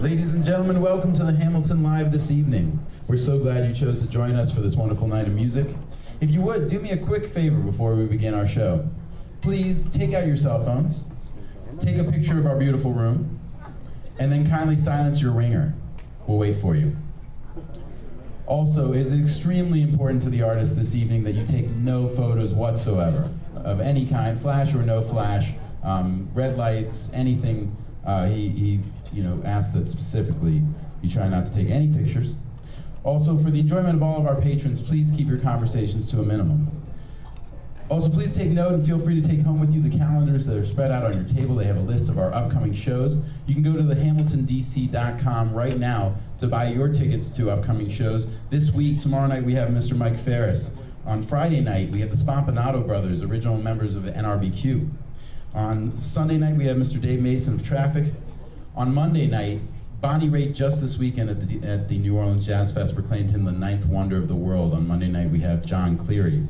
Ladies and gentlemen, welcome to the Hamilton Live this evening. We're so glad you chose to join us for this wonderful night of music. If you would, do me a quick favor before we begin our show. Please take out your cell phones, take a picture of our beautiful room, and then kindly silence your ringer. We'll wait for you. Also, it is extremely important to the artist this evening that you take no photos whatsoever of any kind, flash or no flash, red lights, anything. He asked that specifically you try not to take any pictures. Also, for the enjoyment of all of our patrons, please keep your conversations to a minimum. Also, please take note and feel free to take home with you the calendars that are spread out on your table. They have a list of our upcoming shows. You can go to thehamiltondc.com right now to buy your tickets to upcoming shows. This week, tomorrow night, we have Mr. Mike Ferris. On Friday night, we have the Spampanato Brothers, original members of NRBQ. On Sunday night, we have Mr. Dave Mason of Traffic. On Monday night, Bonnie Raitt just this weekend at the New Orleans Jazz Fest proclaimed him the 9th wonder of the world. On Monday night, we have John Cleary.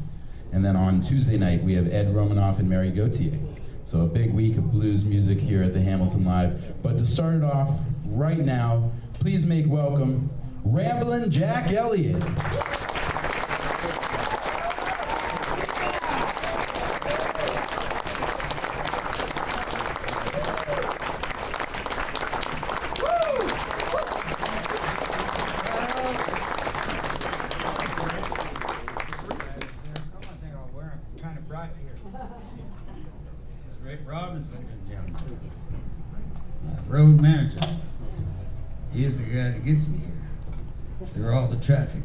And then on Tuesday night, we have Ed Romanoff and Mary Gauthier. So a big week of blues music here at the Hamilton Live. But to start it off right now, please make welcome Ramblin' Jack Elliott. Road manager. He is the guy that gets me here through all the traffic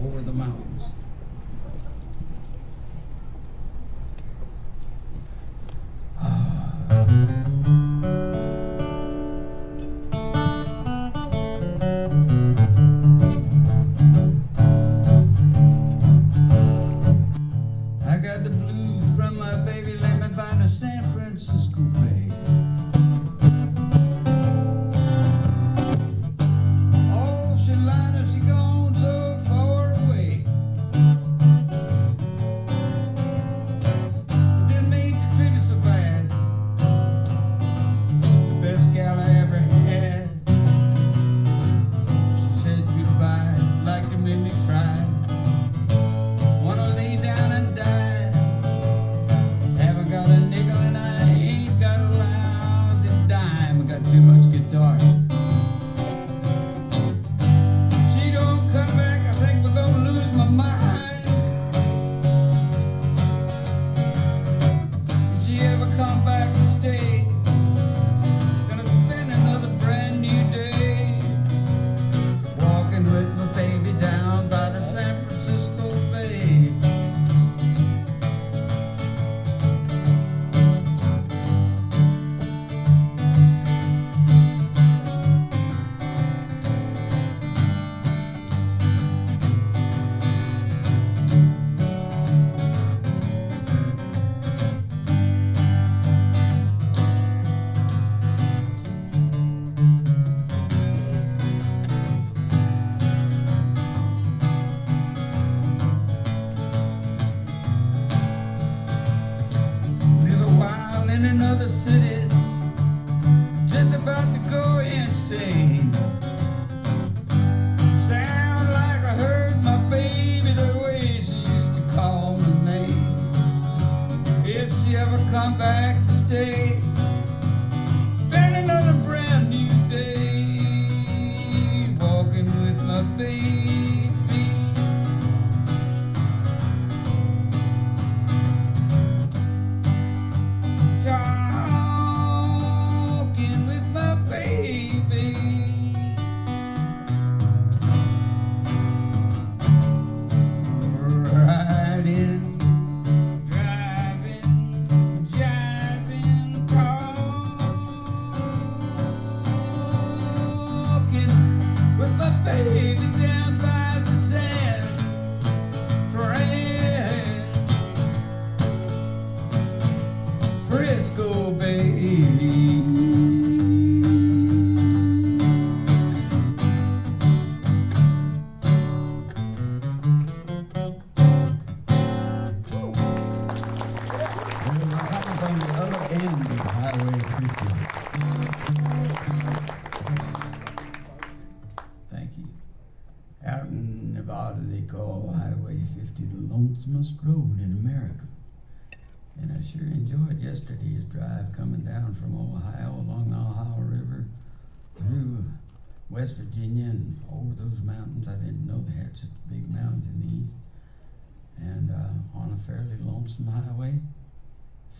over the mountains. I got the blues from my baby, let me find a San Francisco Bay. She gone so far away. lonesomest road in America. And I sure enjoyed yesterday's drive coming down from Ohio along the Ohio River through West Virginia and over those mountains. I didn't know they had such big mountains in the east. And on a fairly lonesome highway,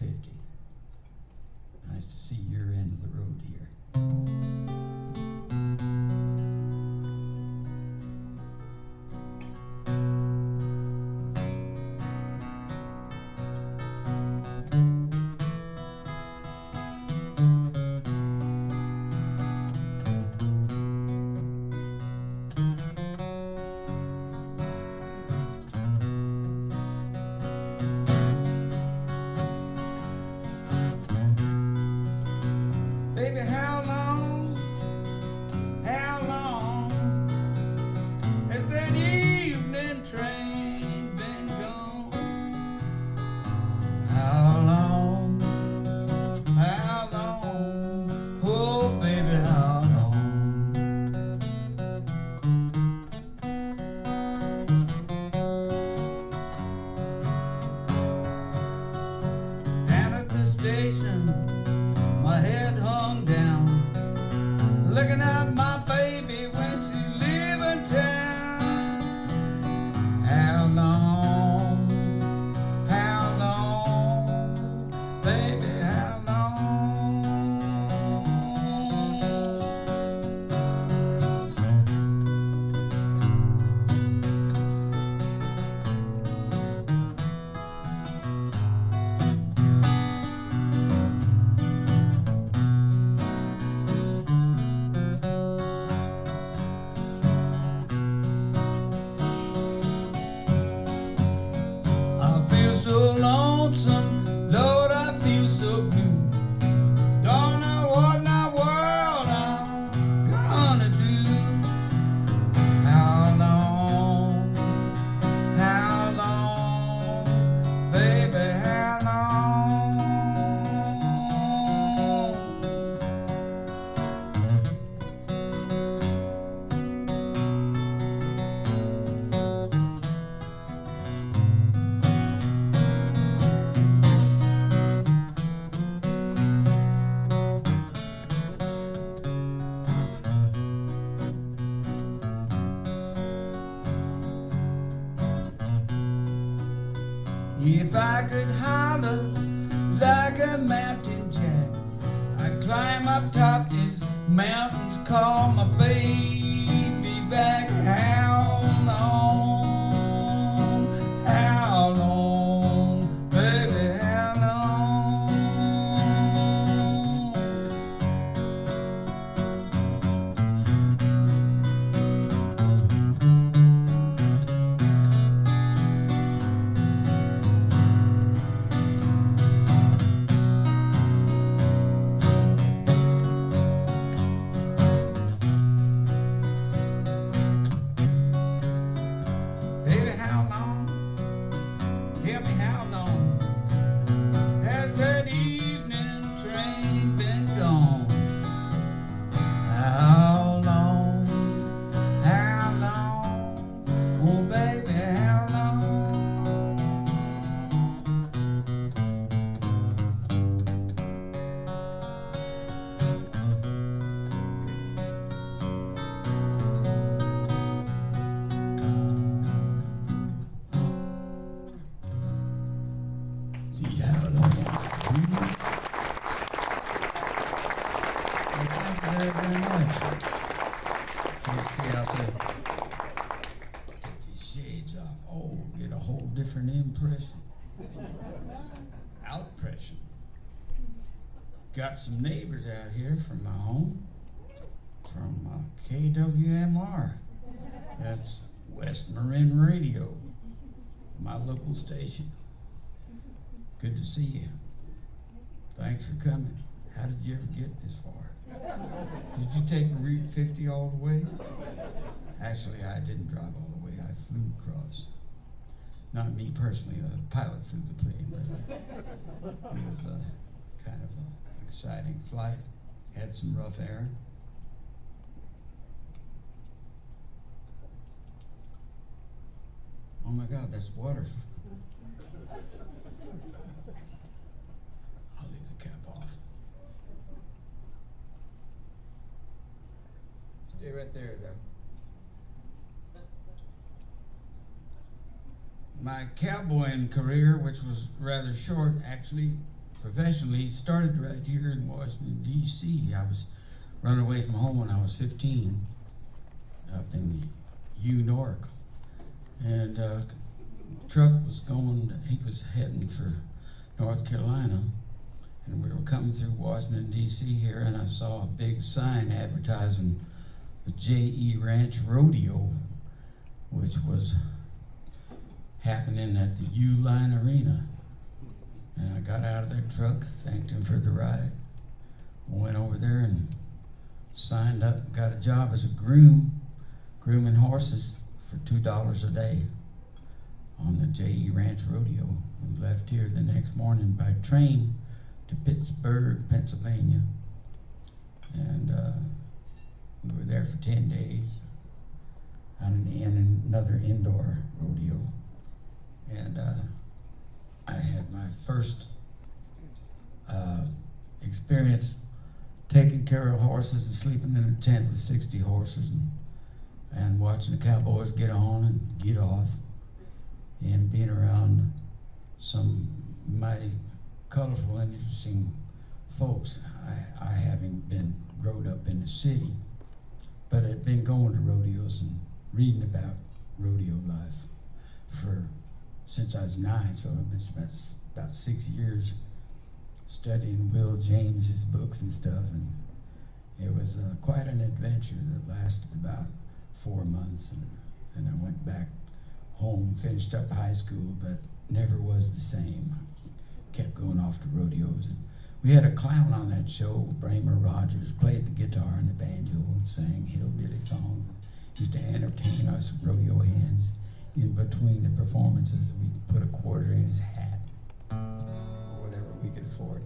50. Nice to see your end of the road here. Baby, how long has that evening train been gone? How long, oh baby, how long? Down at the station, my head hung down, looking at my baby when she's leaving town. How long, baby, how long? I feel so lonesome, Lord, I feel so blue. Don't know what in the world I'm gonna do. How long, baby, how long? If I could holler like a mountain jack, I'd climb up top these mountains, call my baby back. How long, baby, how long? Baby, how long? Tell me how long has that evening train been gone? How long, oh baby, how long? See how long? Well, thank you very much. Let's see out there. Take these shades off. Oh, get a whole different impression. Outpression. Got some neighbors out here from my home, from KWMR. That's West Marin Radio, my local station. Good to see you. Thanks for coming. How did you ever get this far? Did you take Route 50 all the way? Actually, I didn't drive all the way. I flew across. Not me personally, a pilot flew the plane, but it was kind of an exciting flight. Had some rough air. Oh my God, that's water I'll leave the cap off. Stay right there, then. My cowboying career, which was rather short, actually, professionally, started right here in Washington, D.C. I was running away from home when I was 15, up in Newark. And truck was he was heading for North Carolina. And we were coming through Washington, D.C. here, and I saw a big sign advertising the J.E. Ranch Rodeo, which was happening at the U-Line Arena. And I got out of their truck, thanked him for the ride, went over there and signed up, got a job as a grooming horses for $2 a day on the J.E. Ranch Rodeo. We left here the next morning by train to Pittsburgh, Pennsylvania. And we were there for 10 days in another indoor rodeo. And I had my first experience taking care of horses and sleeping in a tent with 60 horses and watching the cowboys get on and get off and being around some mighty colorful and interesting folks. I having been growed up in the city, but I'd been going to rodeos and reading about rodeo life since I was 9, so I've been spent about 6 years studying Will James's books and stuff, and it was quite an adventure that lasted about 4 months, and I went back home, finished up high school, but never was the same. Kept going off to rodeos, and we had a clown on that show, Bramer Rogers, played the guitar and the banjo and sang hillbilly songs. Used to entertain us rodeo hands. In between the performances, we'd put a quarter in his hat, or whatever we could afford.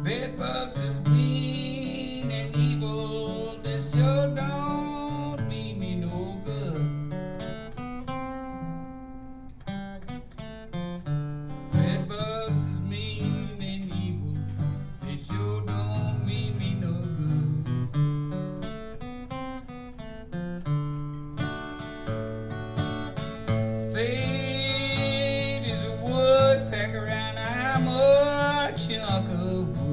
Bedbugs is mean and evil, that sure don't mean me no good. Bedbugs is mean and evil, they sure don't mean me no good. Fate is a woodpecker and I'm a chunk of wood.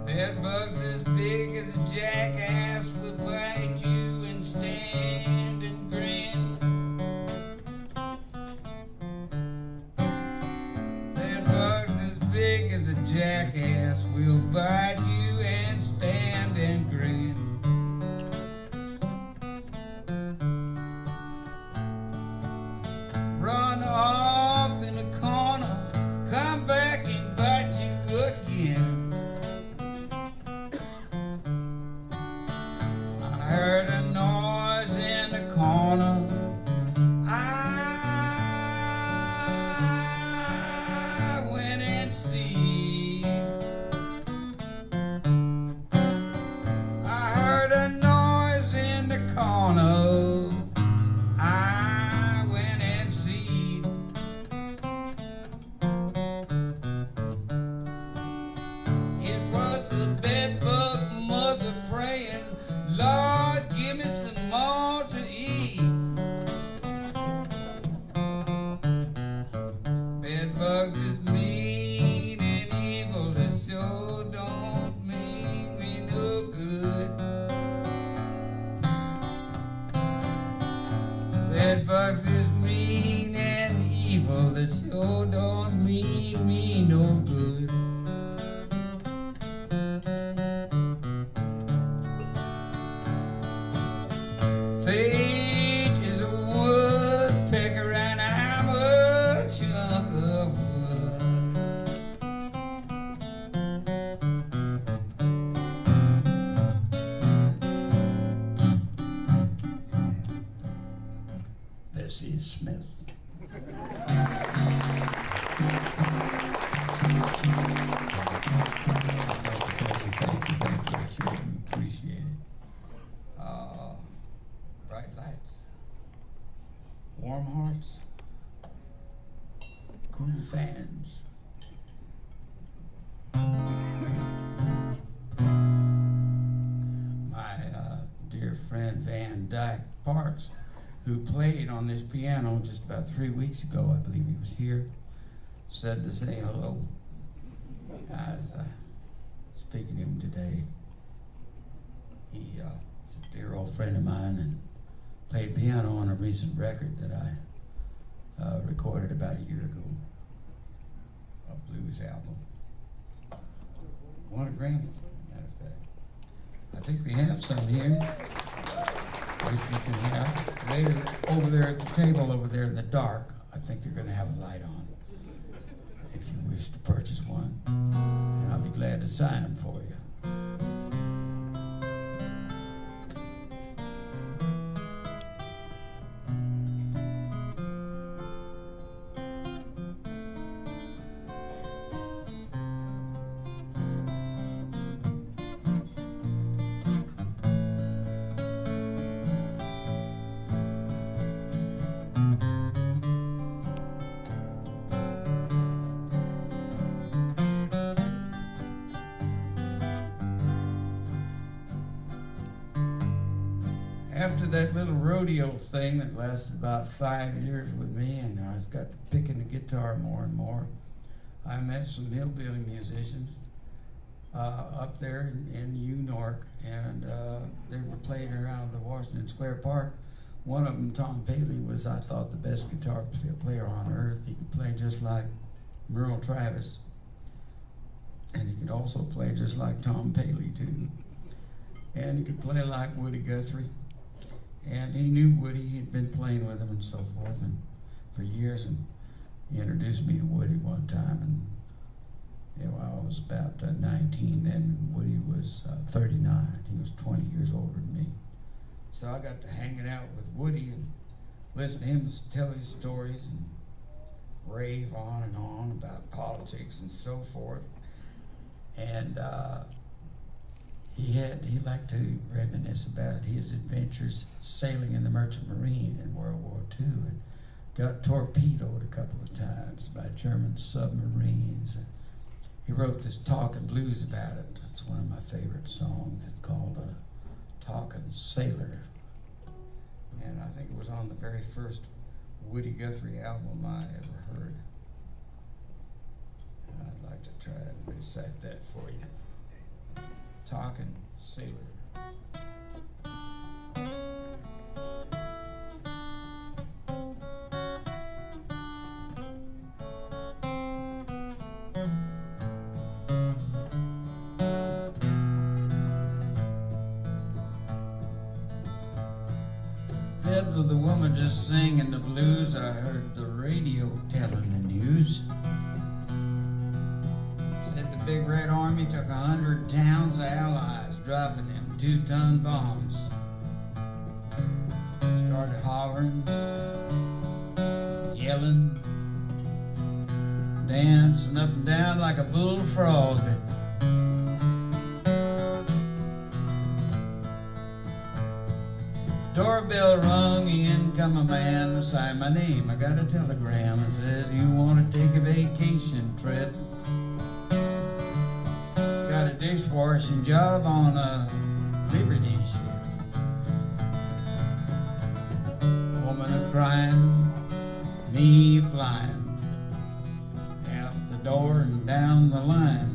Bedbugs as big as a jackass will bite you and stand and grin. Bedbugs as big as a jackass will bite you and stand and grin. Run off in a corner, come back and bite you again. I heard a noise in the corner. I went and see. Thank you. I sure do appreciate it. Bright lights, warm hearts, cool fans. My dear friend Van Dyke Parks, who played on this piano just about 3 weeks ago, I believe he was here, said to say hello. I was speaking to him today. He's a dear old friend of mine and played piano on a recent record that I recorded about a year ago, a blues album. Won a Grammy, matter of fact. I think we have some here, which you can have later over there at the table over there in the dark. I think they're going to have a light on if you wish to purchase one, and I'll be glad to sign them for you. After that little rodeo thing that lasted about 5 years with me, and I got picking the guitar more and more, I met some hillbilly musicians up there in New York, and they were playing around the Washington Square Park. One of them, Tom Paley, was, I thought, the best guitar player on earth. He could play just like Merle Travis, and he could also play just like Tom Paley, too. And he could play like Woody Guthrie. And he knew Woody, he'd been playing with him and so forth, and for years, and he introduced me to Woody one time, and I was about 19 then, and Woody was 39. He was 20 years older than me. So I got to hanging out with Woody and listen to him tell his stories and rave on and on about politics and so forth. And he liked to reminisce about his adventures sailing in the Merchant Marine in World War II, and got torpedoed a couple of times by German submarines. He wrote this Talkin' Blues about it. It's one of my favorite songs. It's called Talkin' Sailor. And I think it was on the very first Woody Guthrie album I ever heard. And I'd like to try and recite that for you. Talkin' Sailor. Fed with the woman just singing the blues, I heard the radio telling the news. Said the Big Red Army took 100 towns of Allies, dropping them 2-ton bombs. Started hollering, yelling, dancing up and down like a bullfrog. Doorbell rung, in come a man to sign my name. I got a telegram that says you want to take a vacation trip. Got a dishwashing job on a Liberty ship. Woman a crying, me flying, out the door and down the line.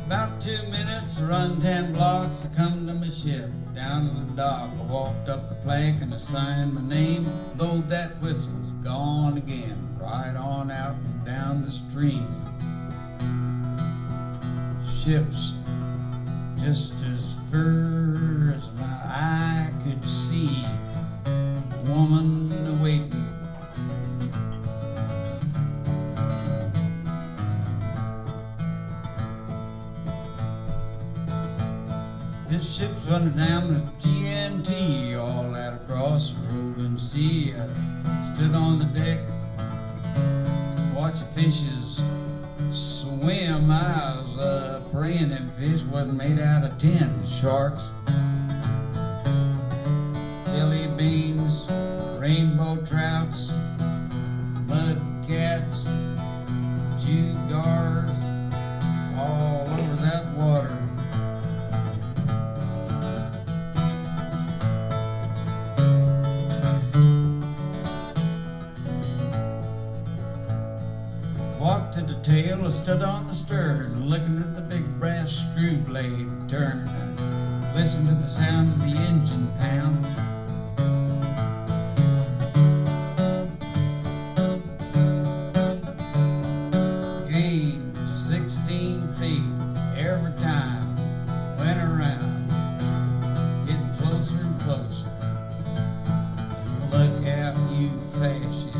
About 2 minutes, run 10 blocks, I come to my ship. Down to the dock, I walked up the plank and I signed my name. Though that whistle's gone again, right on out and down the stream. Ships just as far as my eye could see. Woman awaiting. This ship's running down with TNT all out across the rolling sea. we stood on the deck, watched the fishes swim. I was praying them fish wasn't made out of tin. Sharks, jelly beans, rainbow trouts, mud cats, jugars, all over that water. Walked to the tail, I stood on the stern, looking at the big brass screw blade turn. I listened to the sound of the engine pound. Gained 16 feet every time, went around, getting closer and closer. Look out, you fascists.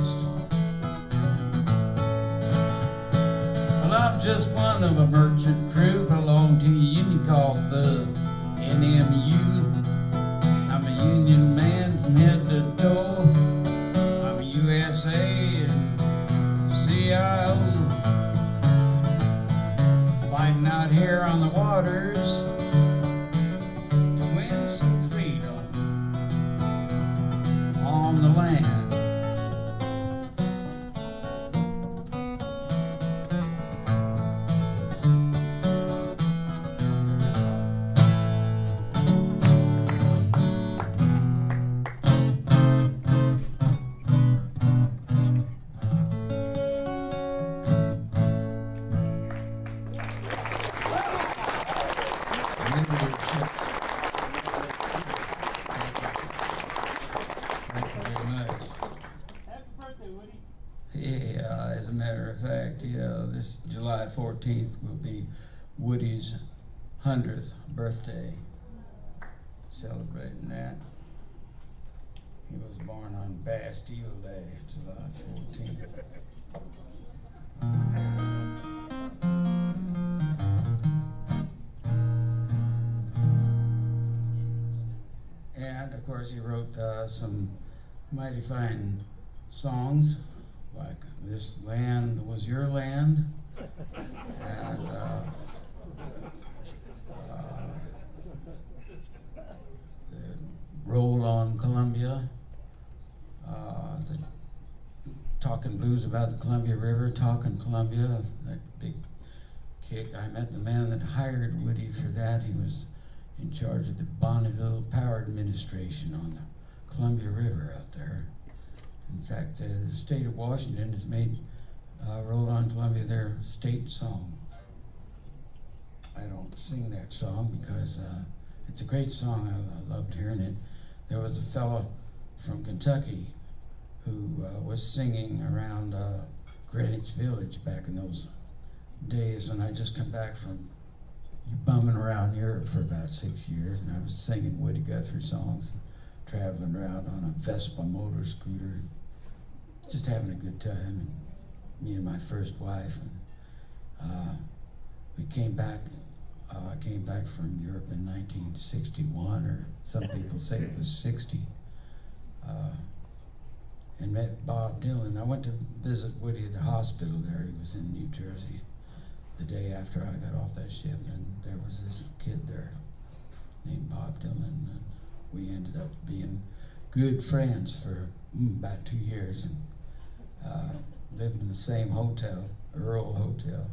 I'm just one of a merchant crew, belong to a union called the NMU. I'm a union man from head to toe. I'm a USA and CIO. Fighting out here on the waters to win some freedom on the land. Yeah, as a matter of fact, yeah, this July 14th will be Woody's 100th birthday. Celebrating that. He was born on Bastille Day, July 14th. And of course, he wrote some mighty fine songs, like "This Land Was Your Land," and "Roll on Columbia," the talking blues about the Columbia River, talking Columbia, that big kick. I met the man that hired Woody for that. He was in charge of the Bonneville Power Administration on the Columbia River out there. In fact, the state of Washington has made Roll on Columbia their state song. I don't sing that song because it's a great song. I loved hearing it. There was a fellow from Kentucky who was singing around Greenwich Village back in those days when I just come back from bumming around Europe for about 6 years, and I was singing Woody Guthrie songs, traveling around on a Vespa motor scooter, just having a good time. And me and my first wife, and we came back. I came back from Europe in 1961, or some people say it was 60, and met Bob Dylan. I went to visit Woody at the hospital there. He was in New Jersey the day after I got off that ship, and there was this kid there named Bob Dylan, and we ended up being good friends for about 2 years, and lived in the same hotel, Earl Hotel.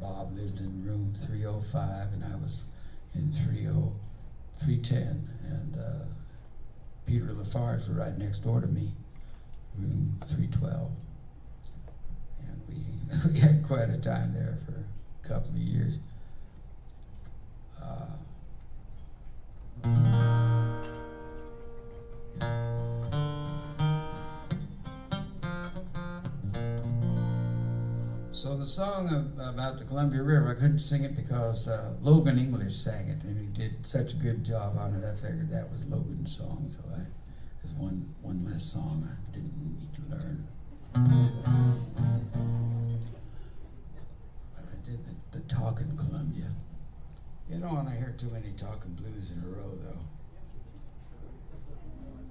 Bob lived in room 305, and I was in 310, and Peter Lafarge was right next door to me, room 312. And we had quite a time there for a couple of years. So the song about the Columbia River, I couldn't sing it because Logan English sang it, and he did such a good job on it. I figured that was Logan's song, so there's one less song I didn't need to learn. But I did the Talkin' Columbia. You don't want to hear too many talking blues in a row, though.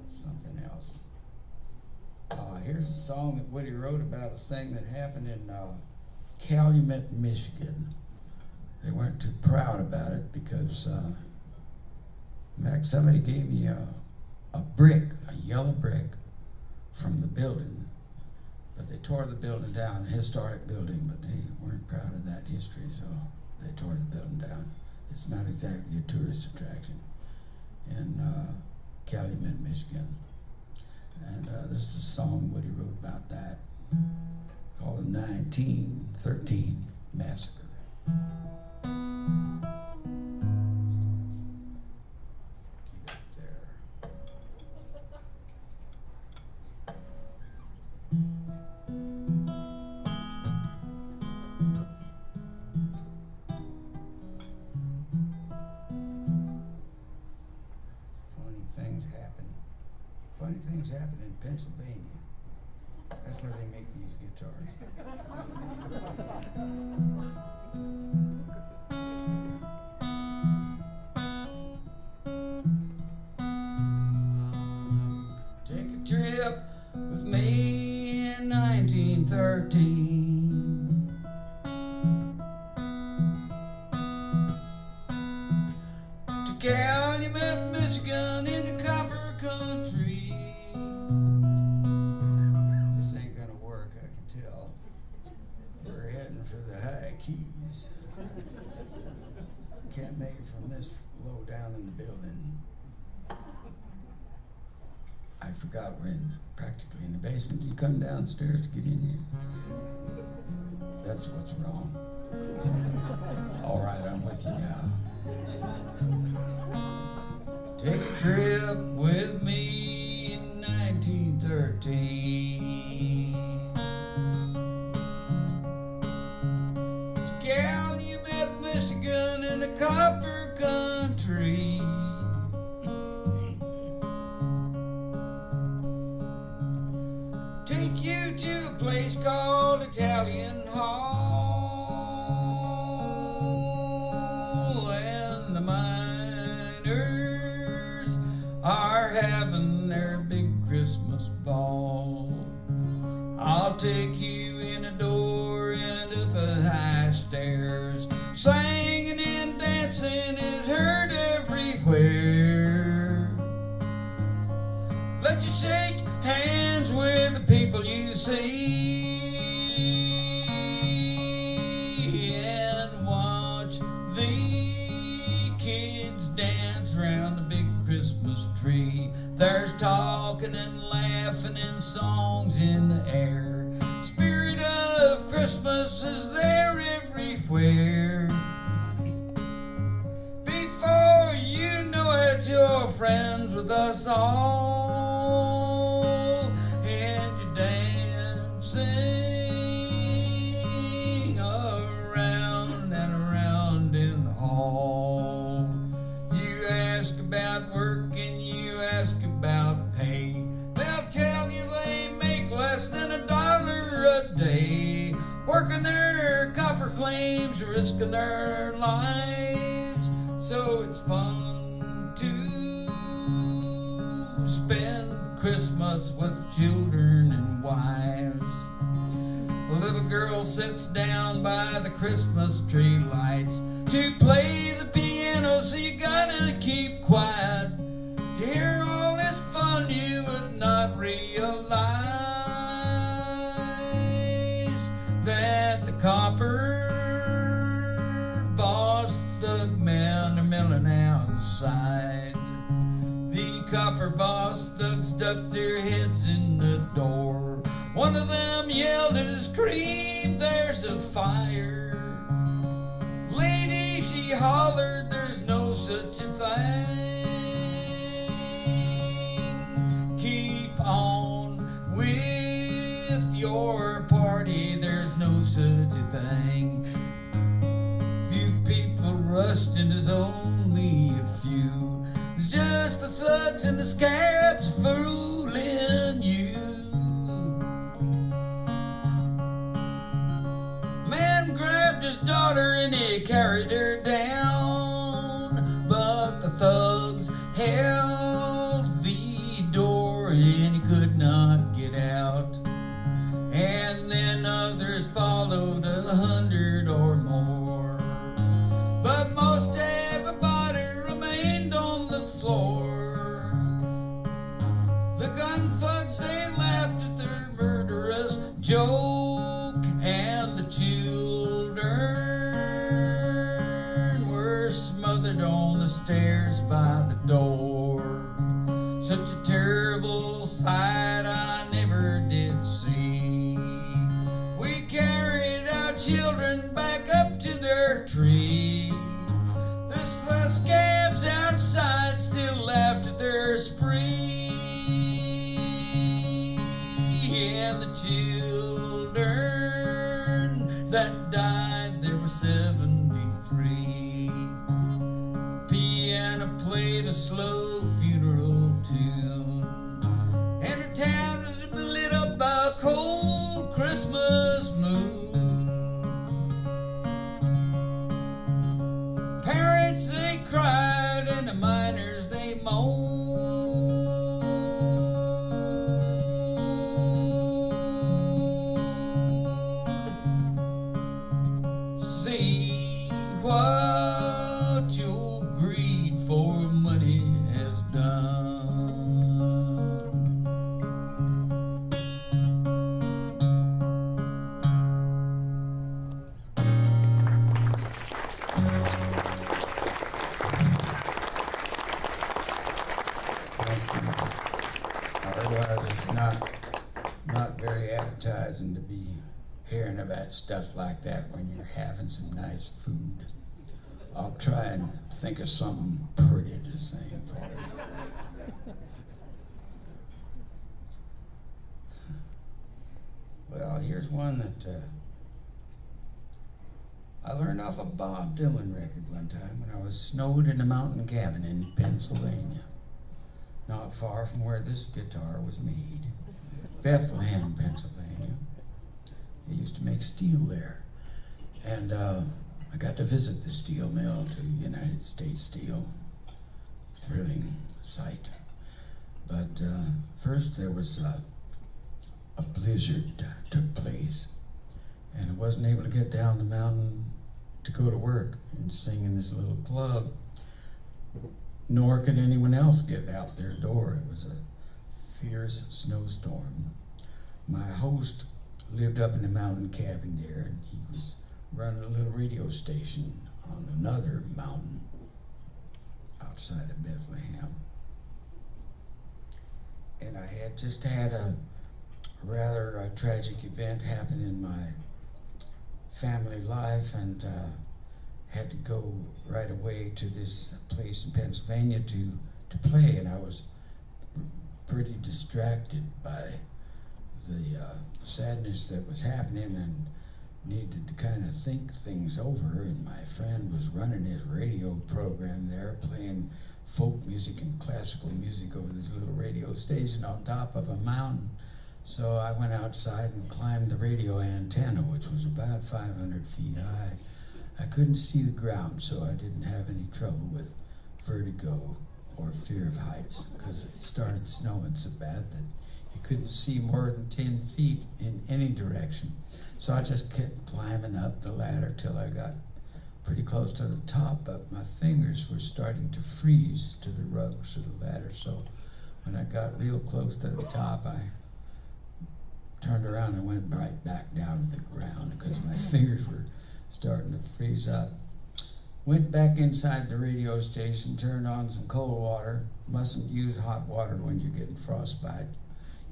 Something else. Here's a song that Woody wrote about a thing that happened in Calumet, Michigan. They weren't too proud about it because, in fact, somebody gave me a brick, a yellow brick, from the building, but they tore the building down, a historic building, but they weren't proud of that history, so they tore the building down. It's not exactly a tourist attraction in Calumet, Michigan. And this is a song Woody wrote about that, called the 1913 Massacre. Get up there. Funny things happen in Pennsylvania. That's where they make these guitars. Take a trip with me in 1913. To Calumet, Michigan, in the copper country. This ain't gonna work, I can tell. We're heading for the high keys. Can't make it from this low down in the building. I forgot we're practically in the basement. Do you come downstairs to get in here? That's what's wrong. All right, I'm with you now. Take a trip with me in 1913. To Calumet, Michigan, in the copper country. Take you to a place called Italian Hall, and the miners are having their big Christmas ball. I'll take you in a door and up a high stairs. Singing and dancing is heard everywhere. Let you shake hands with the people you see and watch the kids dance around the big Christmas tree. There's talking and laughing and songs in the air. Spirit of Christmas is there everywhere. Before you know it, you're friends with us all, and you're dancing around and around in the hall. You ask about work and you ask about pay. They'll tell you they make less than $1 a day, working their copper claims, risking their lives. So it's fun to spend Christmas with children and wives. A little girl sits down by the Christmas tree lights to play the piano, so you gotta keep quiet to hear all this fun you would not realize that the copper boss, the men are milling outside. The copper boss thugs stuck their heads in the door. One of them yelled and screamed, "There's a fire!" Lady, she hollered, "There's no such a thing. Keep on with your party, there's no such a thing. Few people rushed and there's only a few. It's just the thugs and the scabs fooling you." Man grabbed his daughter and he carried her down, but the thugs held the door and he could not get out. 100 or more. But most everybody remained on the floor. The gun thugs, they laughed at their murderous joke, and the children were smothered on the stairs by the door. Such a terrible sight I never did see. We carried our children back up to their tree. The scabs outside still laughed at their spree. And the children that died, there were 73. Piano played a slow funeral tune, and the town was lit up by a cold Christmas moon. Parents, they cried, and the miners, they moaned. See what your greed for money has done. I realize it's not very appetizing to be hearing about stuff like that when you're having some nice food. I'll try and think of something pretty to sing for you. Well, here's one that I learned off a Bob Dylan record one time when I was snowed in a mountain cabin in Pennsylvania, not far from where this guitar was made. Bethlehem, Pennsylvania. They used to make steel there. And I got to visit the steel mill to United States Steel. Thrilling sight. But first there was a blizzard took place, and I wasn't able to get down the mountain to go to work and sing in this little club, nor could anyone else get out their door. It was a fierce snowstorm. My host lived up in the mountain cabin there, and he was running a little radio station on another mountain outside of Bethlehem. And I had just had a rather tragic event happen in my family life, and had to go right away to this place in Pennsylvania to play, and I was pretty distracted by the sadness that was happening and needed to kind of think things over. And my friend was running his radio program there, playing folk music and classical music over this little radio station on top of a mountain. So I went outside and climbed the radio antenna, which was about 500 feet high. I couldn't see the ground, so I didn't have any trouble with vertigo or fear of heights, because it started snowing so bad that you couldn't see more than 10 feet in any direction. So I just kept climbing up the ladder till I got pretty close to the top, but my fingers were starting to freeze to the rungs of the ladder. So when I got real close to the top, I turned around and went right back down to the ground because my fingers were starting to freeze up. Went back inside the radio station, turned on some cold water. Mustn't use hot water when you're getting frostbite.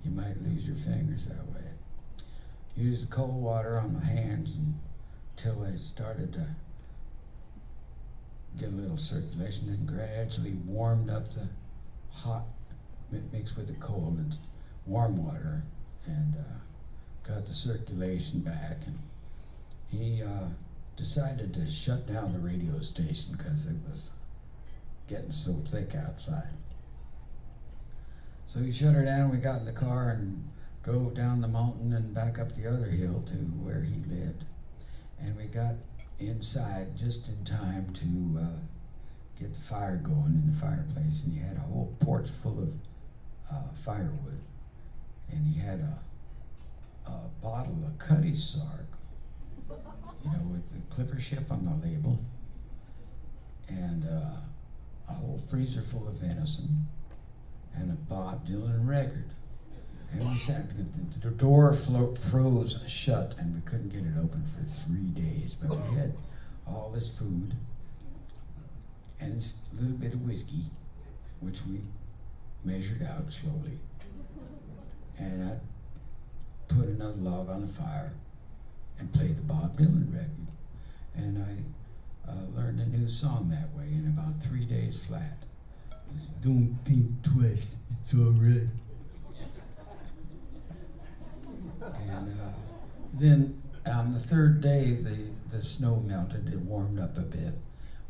You might lose your fingers that way. Used the cold water on my hands until they started to get a little circulation, then gradually warmed up the hot mixed with the cold and warm water, and got the circulation back. And he decided to shut down the radio station because it was getting so thick outside. So he shut her down. We got in the car and drove down the mountain and back up the other hill to where he lived. And we got inside just in time to get the fire going in the fireplace. And he had a whole porch full of firewood. And he had a bottle of Cutty Sark the Clipper ship on the label, and a whole freezer full of venison, and a Bob Dylan record. And we sat, the door froze shut, and we couldn't get it open for 3 days. But we had all this food and a little bit of whiskey, which we measured out slowly. And I put another log on the fire and played the Bob Dylan record. And I learned a new song that way in about 3 days flat. It's "Don't think twice, it's all right." And then on the third day, the snow melted, it warmed up a bit.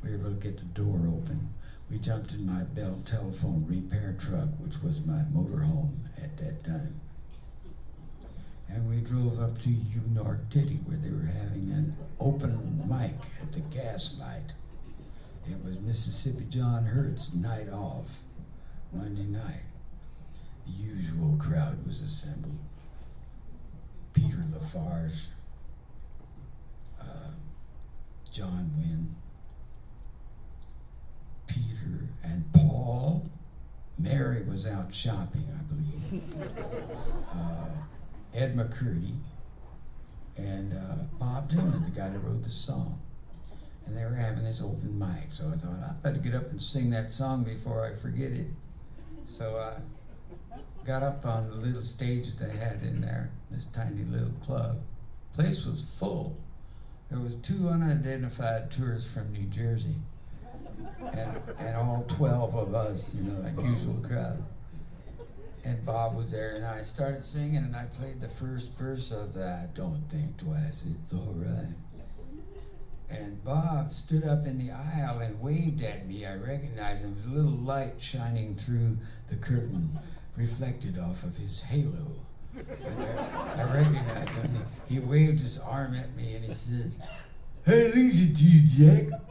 We were able to get the door open. We jumped in my Bell Telephone repair truck, which was my motorhome at that time. And we drove up to Unark-Titty, where they were having an open mic at the Gaslight. It was Mississippi John Hurt's night off, Monday night. The usual crowd was assembled. Peter Lafarge, John Wynn, Peter and Paul. Mary was out shopping, I believe. Ed McCurdy, and Bob Dylan, the guy that wrote the song. And they were having this open mic, so I thought, I better get up and sing that song before I forget it. So I got up on the little stage they had in there, this tiny little club. Place was full. There was 2 unidentified tourists from New Jersey, and all 12 of us, like usual crowd. And Bob was there, and I started singing, and I played the first verse of that, "Don't think twice, it's all right." And Bob stood up in the aisle and waved at me. I recognized him. There was a little light shining through the curtain, reflected off of his halo. And I recognized him. He waved his arm at me, and he says, "Hey, Lisa to you, Jack."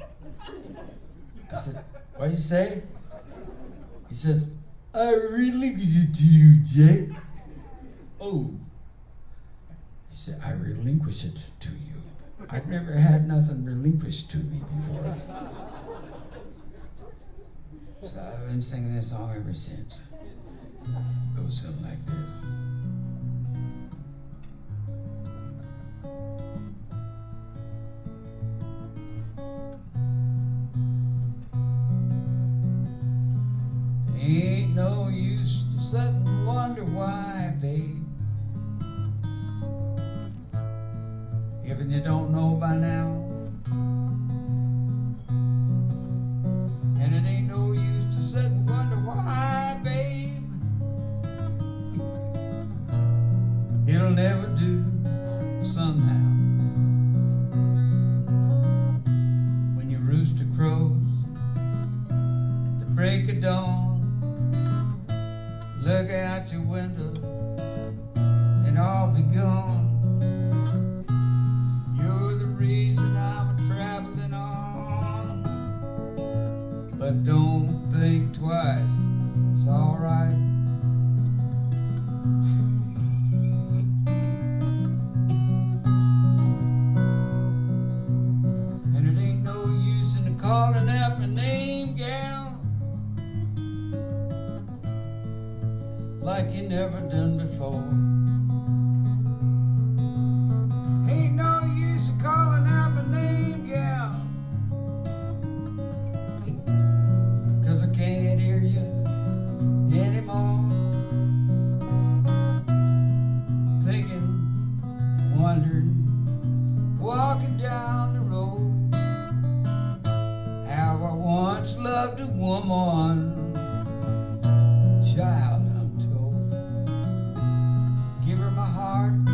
I said, "What'd you say?" He says, "I relinquish it to you, Jack." "Oh." He said, "I relinquish it to you." I've never had nothing relinquished to me before. So I've been singing this song ever since. It goes something like this. Ain't no use to sit and wonder why, babe. If you don't know by now. And it ain't no use to sit and wonder why, babe. It'll never do somehow. When your rooster crows at the break of dawn, look out your window and I'll be gone. You're the reason I'm traveling on. But don't think twice, it's alright. And it ain't no use in calling out my name, gal, like you never done before. Ain't no use in calling out my name, gal, 'cause I can't hear you anymore. Thinking, wondering, walking down the road, how I once loved a woman, child, I'm told. Give her my heart,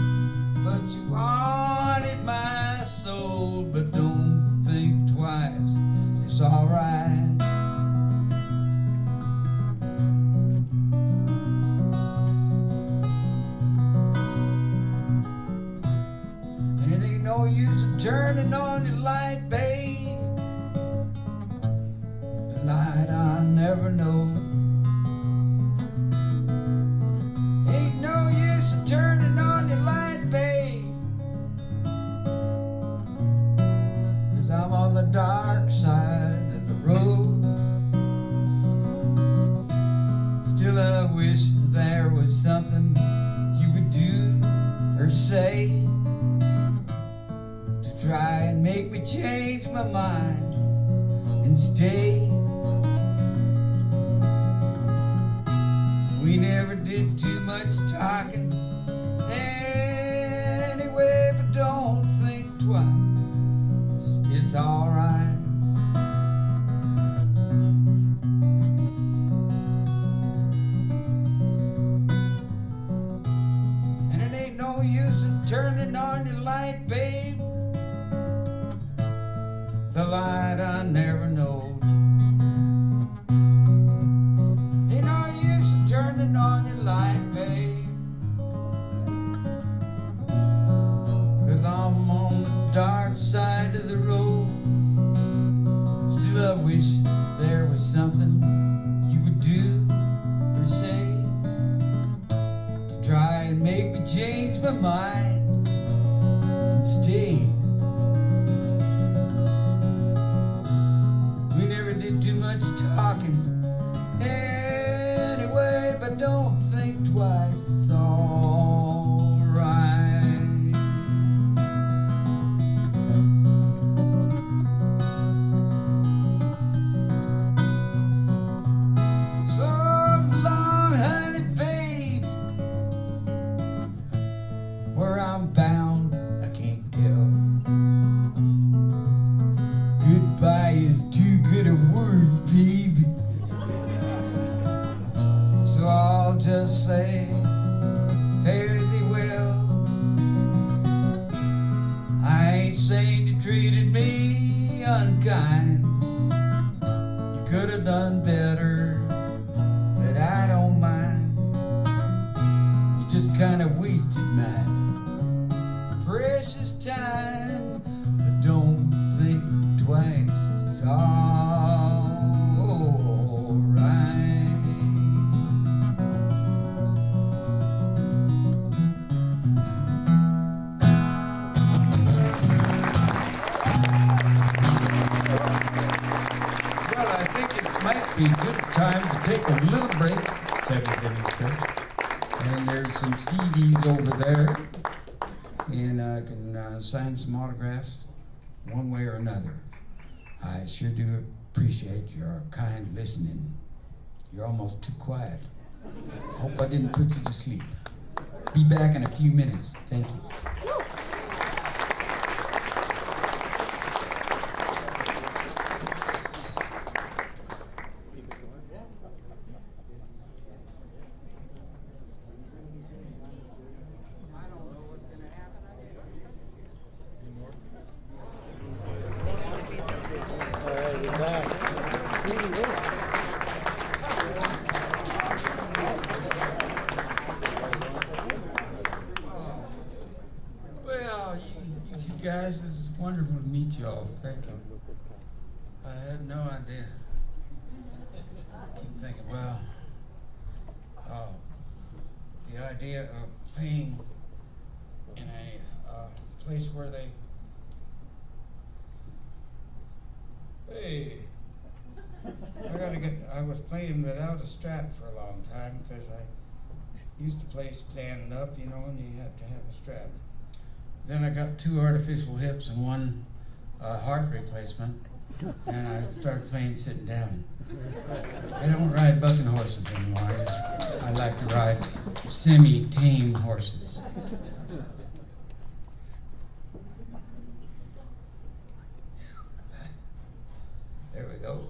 but you wanted my soul. But don't think twice, it's alright. And it ain't no use of turning on your light, babe, the light I never know. Ain't no use of turning on your light, babe, or say to try and make me change my mind and stay. We never did too much talking anyway, but don't think twice, it's alright. And it ain't no use in turning on your light, babe, the light I never knowed. Ain't no use in turning on your light, babe, 'cause I'm on the dark side of the road. Still I wish there was something you would do or say to try and make me change my mind and stay. We never did too much talking anyway, but don't think twice, it's all right. So long, honey, babe, where I'm bound, I can't tell. Goodbye is too good a word, baby. So I'll just say, fare thee well. I ain't saying you treated me unkind. You could have done better, but I don't mind. You just kind of wasted my precious time, but don't think twice, it's all right. Well, I think it might be a good time to take a little break, 7th inning pitch. And there's some CDs over there, and I can sign some autographs one way or another. I sure do appreciate your kind listening. You're almost too quiet. Hope I didn't put you to sleep. Be back in a few minutes. Thank you. Well, you guys, it's wonderful to meet you all. Thank you. I had no idea. I keep thinking, well, the idea of playing in a place where they, hey, I was playing without a strap for a long time because I used to play standing up, you know, and you have to have a strap. Then I got 2 artificial hips and 1 heart replacement, and I started playing sitting down. I don't ride bucking horses anymore. I like to ride semi-tame horses. There we go.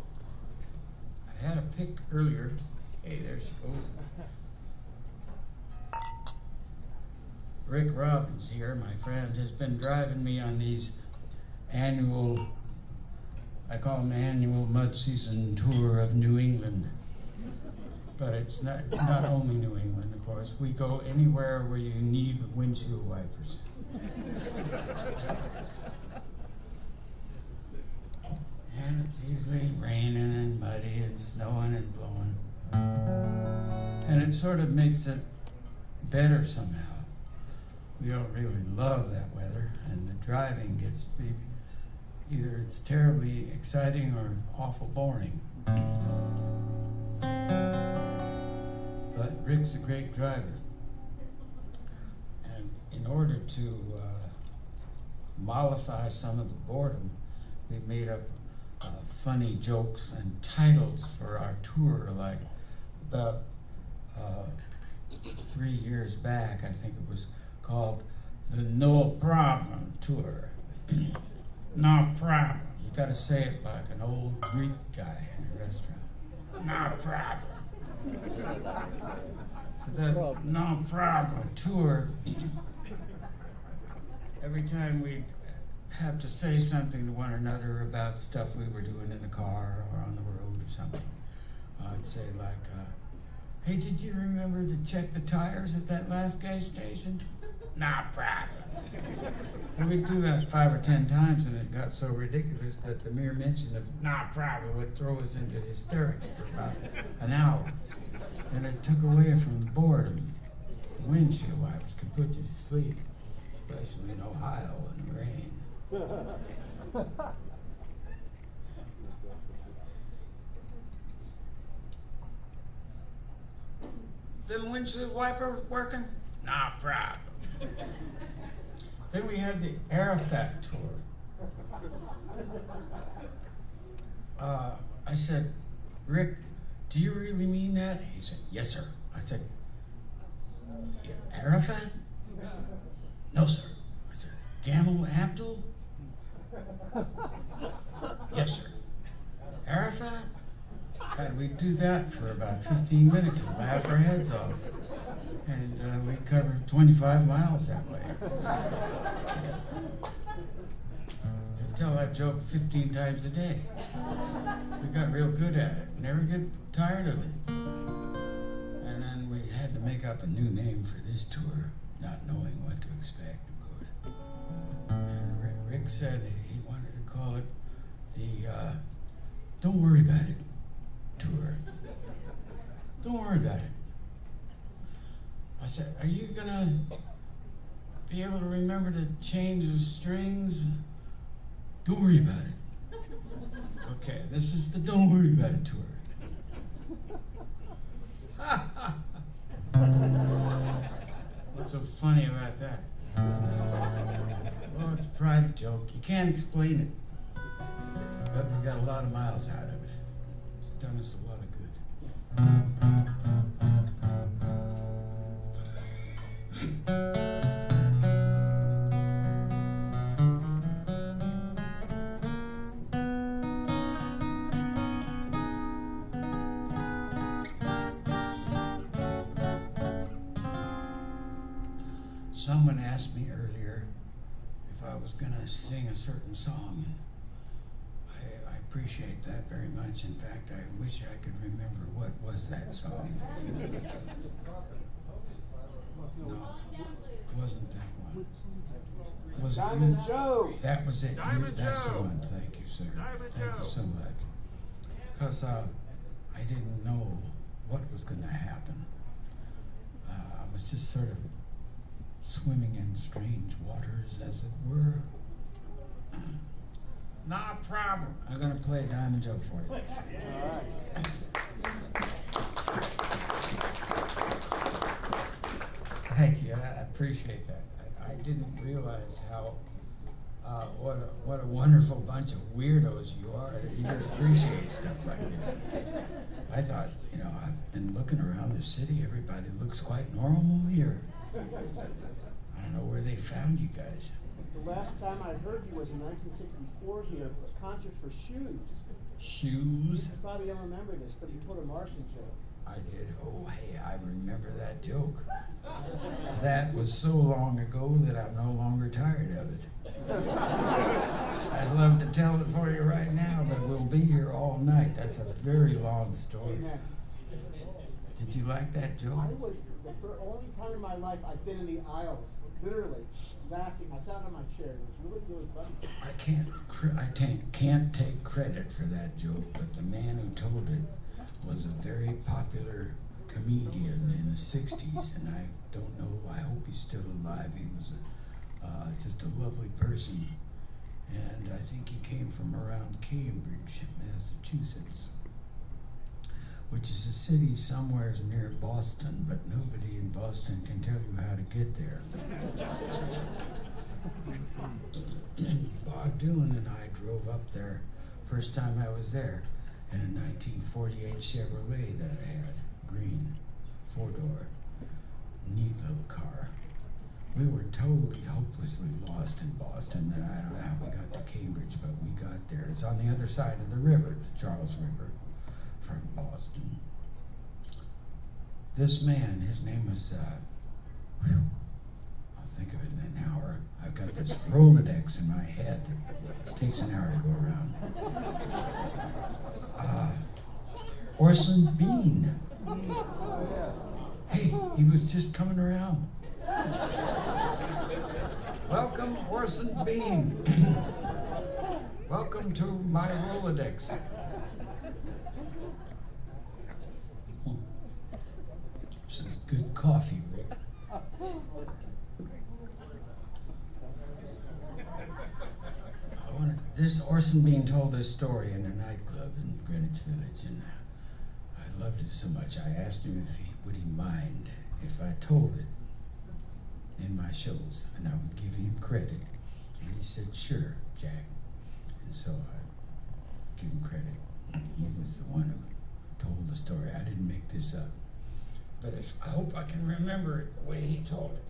I had a pick earlier. Hey, there she goes. Rick Robbins here, my friend, has been driving me on these annual, I call them annual mud season tour of New England. But it's not only New England, of course. We go anywhere where you need windshield wipers. And it's usually raining and muddy and snowing and blowing. And it sort of makes it better somehow. We don't really love that weather, and the driving gets to be either it's terribly exciting or awful boring. But Rick's a great driver. And, you order to mollify some of the boredom, we made up funny jokes and titles for our tour. Like about 3 years back, I think it was called the No Problem Tour. No problem. You gotta say it like an old Greek guy in a restaurant. No problem. For the No Problem Tour, every time we'd have to say something to one another about stuff we were doing in the car or on the road or something, I'd say like, hey, did you remember to check the tires at that last gas station? No problem. And we'd do that 5 or 10 times, and it got so ridiculous that the mere mention of no problem would throw us into hysterics for about an hour. And it took away from the boredom. Windshield wipers can put you to sleep, especially in Ohio in the rain. Them windshield wiper working? No problem. Then we had the Arafat tour. I said, Rick, do you really mean that? He said, yes, sir. I said, Arafat? No, sir. I said, Gamal Abdul? Yes, sir. Arafat? And we'd do that for about 15 minutes and laugh our heads off. And we covered 25 miles that way. I tell that joke 15 times a day. We got real good at it. Never get tired of it. And then we had to make up a new name for this tour, not knowing what to expect, of course. And Rick said he wanted to call it the Don't Worry About It tour. Don't worry about it. I said, are you gonna be able to remember to change the strings? Don't worry about it. Okay, this is the Don't Worry About It tour. What's so funny about that? Well, it's a private joke. You can't explain it. But we got a lot of miles out of it. It's done us a lot of good. Someone asked me earlier if I was going to sing a certain song. I appreciate that very much. In fact, I wish I could remember what was that song. No, it wasn't that one. Was it Diamond you? Joe. That was it. That's the Joe. one. Thank you, sir. Diamond Thank Joe. you so much. Because I didn't know what was going to happen. I was just sort of swimming in strange waters, as it were. No problem. I'm going to play Diamond Joe for you. All right. Thank you. I appreciate that. I didn't realize how what a wonderful bunch of weirdos you are that you can appreciate stuff like this. I thought, I've been looking around the city. Everybody looks quite normal here. I don't know where they found you guys. The last time I heard you was in 1964 here for a concert for Shoes. Shoes? You probably don't remember this, but you told a Martian joke. I did. Oh, hey, I remember that joke. That was so long ago that I'm no longer tired of it. I'd love to tell it for you right now, but we'll be here all night. That's a very long story. Amen. Did you like that joke? I was the only time in my life I've been in the aisles, literally laughing. I sat on my chair. It was really, really funny. I can't take credit for that joke, but the man who told it was a very popular comedian in the 60s, and I don't know, I hope he's still alive. He was just a lovely person, and I think he came from around Cambridge, Massachusetts. which is a city somewhere near Boston, but nobody in Boston can tell you how to get there. Bob Dylan and I drove up there first time I was there in a 1948 Chevrolet that I had, green, 4-door, neat little car. We were totally hopelessly lost in Boston, and I don't know how we got to Cambridge, but we got there. It's on the other side of the river, the Charles River, from Boston. This man, his name was, I'll think of it in an hour. I've got this Rolodex in my head that takes an hour to go around. Orson Bean. Hey, he was just coming around. Welcome, Orson Bean. Welcome to my Rolodex. This is good coffee, Rick. This Orson Bean told this story in a nightclub in Greenwich Village, and I loved it so much. I asked him if he would mind if I told it in my shows, and I would give him credit. And he said, "Sure, Jack." And so I give him credit. He was the one who told the story. I didn't make this up. But I hope I can remember it the way he told it.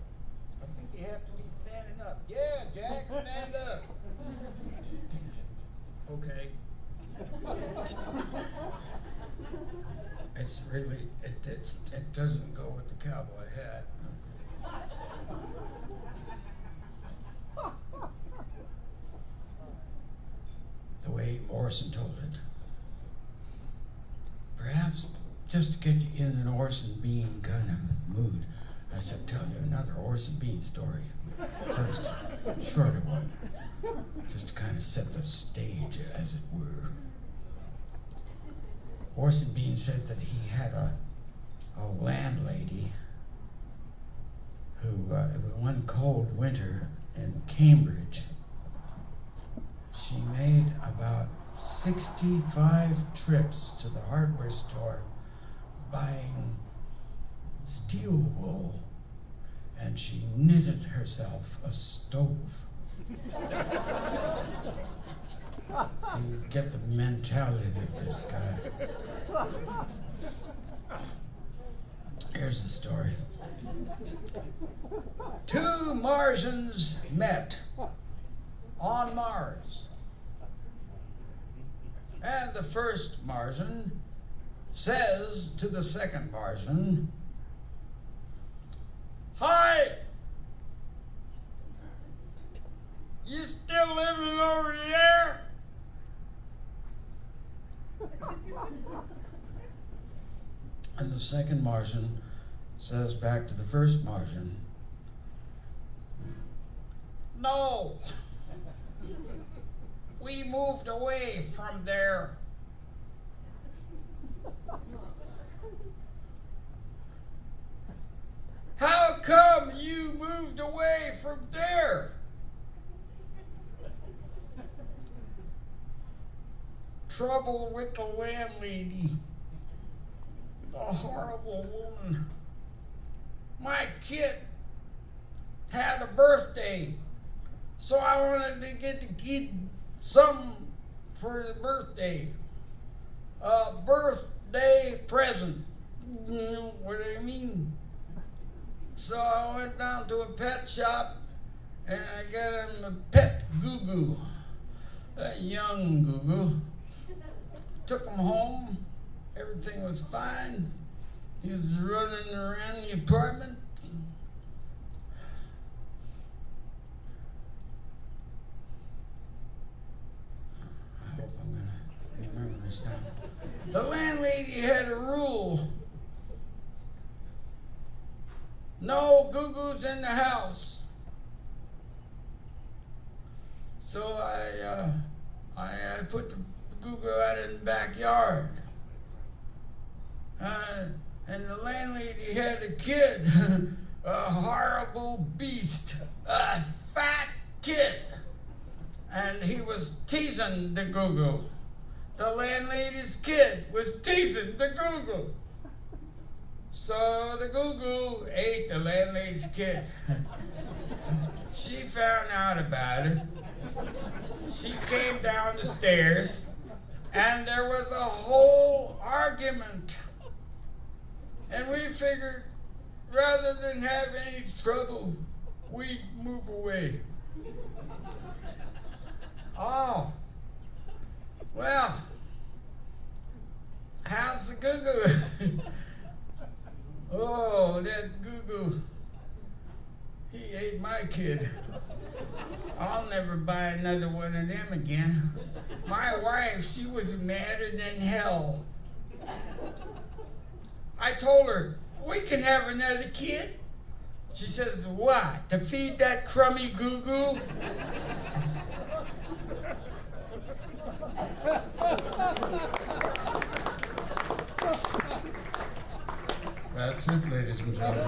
I think you have to be standing up. Yeah, Jack, stand up. Okay. It's really, it doesn't go with the cowboy hat. The way Orson told it. Perhaps just to get you in an Orson Bean kind of mood, I should tell you another Orson Bean story. First, a shorter one, just to kind of set the stage, as it were. Orson Bean said that he had a landlady who, one cold winter in Cambridge, she made about 65 trips to the hardware store buying steel wool, and she knitted herself a stove. So you get the mentality of this guy. Here's the story. Two Martians met on Mars. And the first Martian says to the second Martian, "Hi! You still living over there?" And the second Martian says back to the first Martian, "No, we moved away from there." "How come you moved away from there?" "Trouble with the landlady. A horrible woman. My kid had a birthday, so I wanted to get the kid something for the birthday. A birthday present. You know what I mean? So I went down to a pet shop and I got him a pet Goo-Goo, a young Goo-Goo. Took him home. Everything was fine. He was running around the apartment. I hope I'm gonna remember this now. The landlady had a rule. No Goo-Goos in the house. So I put the Goo-Goo out in the backyard. And the landlady had a kid, a horrible beast, a fat kid. And he was teasing the Goo-Goo. the landlady's kid was teasing the Google. So the Google ate the landlady's kid. She found out about it. She came down the stairs, and there was a whole argument. And we figured, rather than have any trouble, we'd move away. Oh, well, how's the Goo-Goo? Oh, that Goo-Goo, he ate my kid. I'll never buy another one of them again. My wife, she was madder than hell. I told her, we can have another kid. She says, what, to feed that crummy Goo-Goo? That's it, ladies and gentlemen.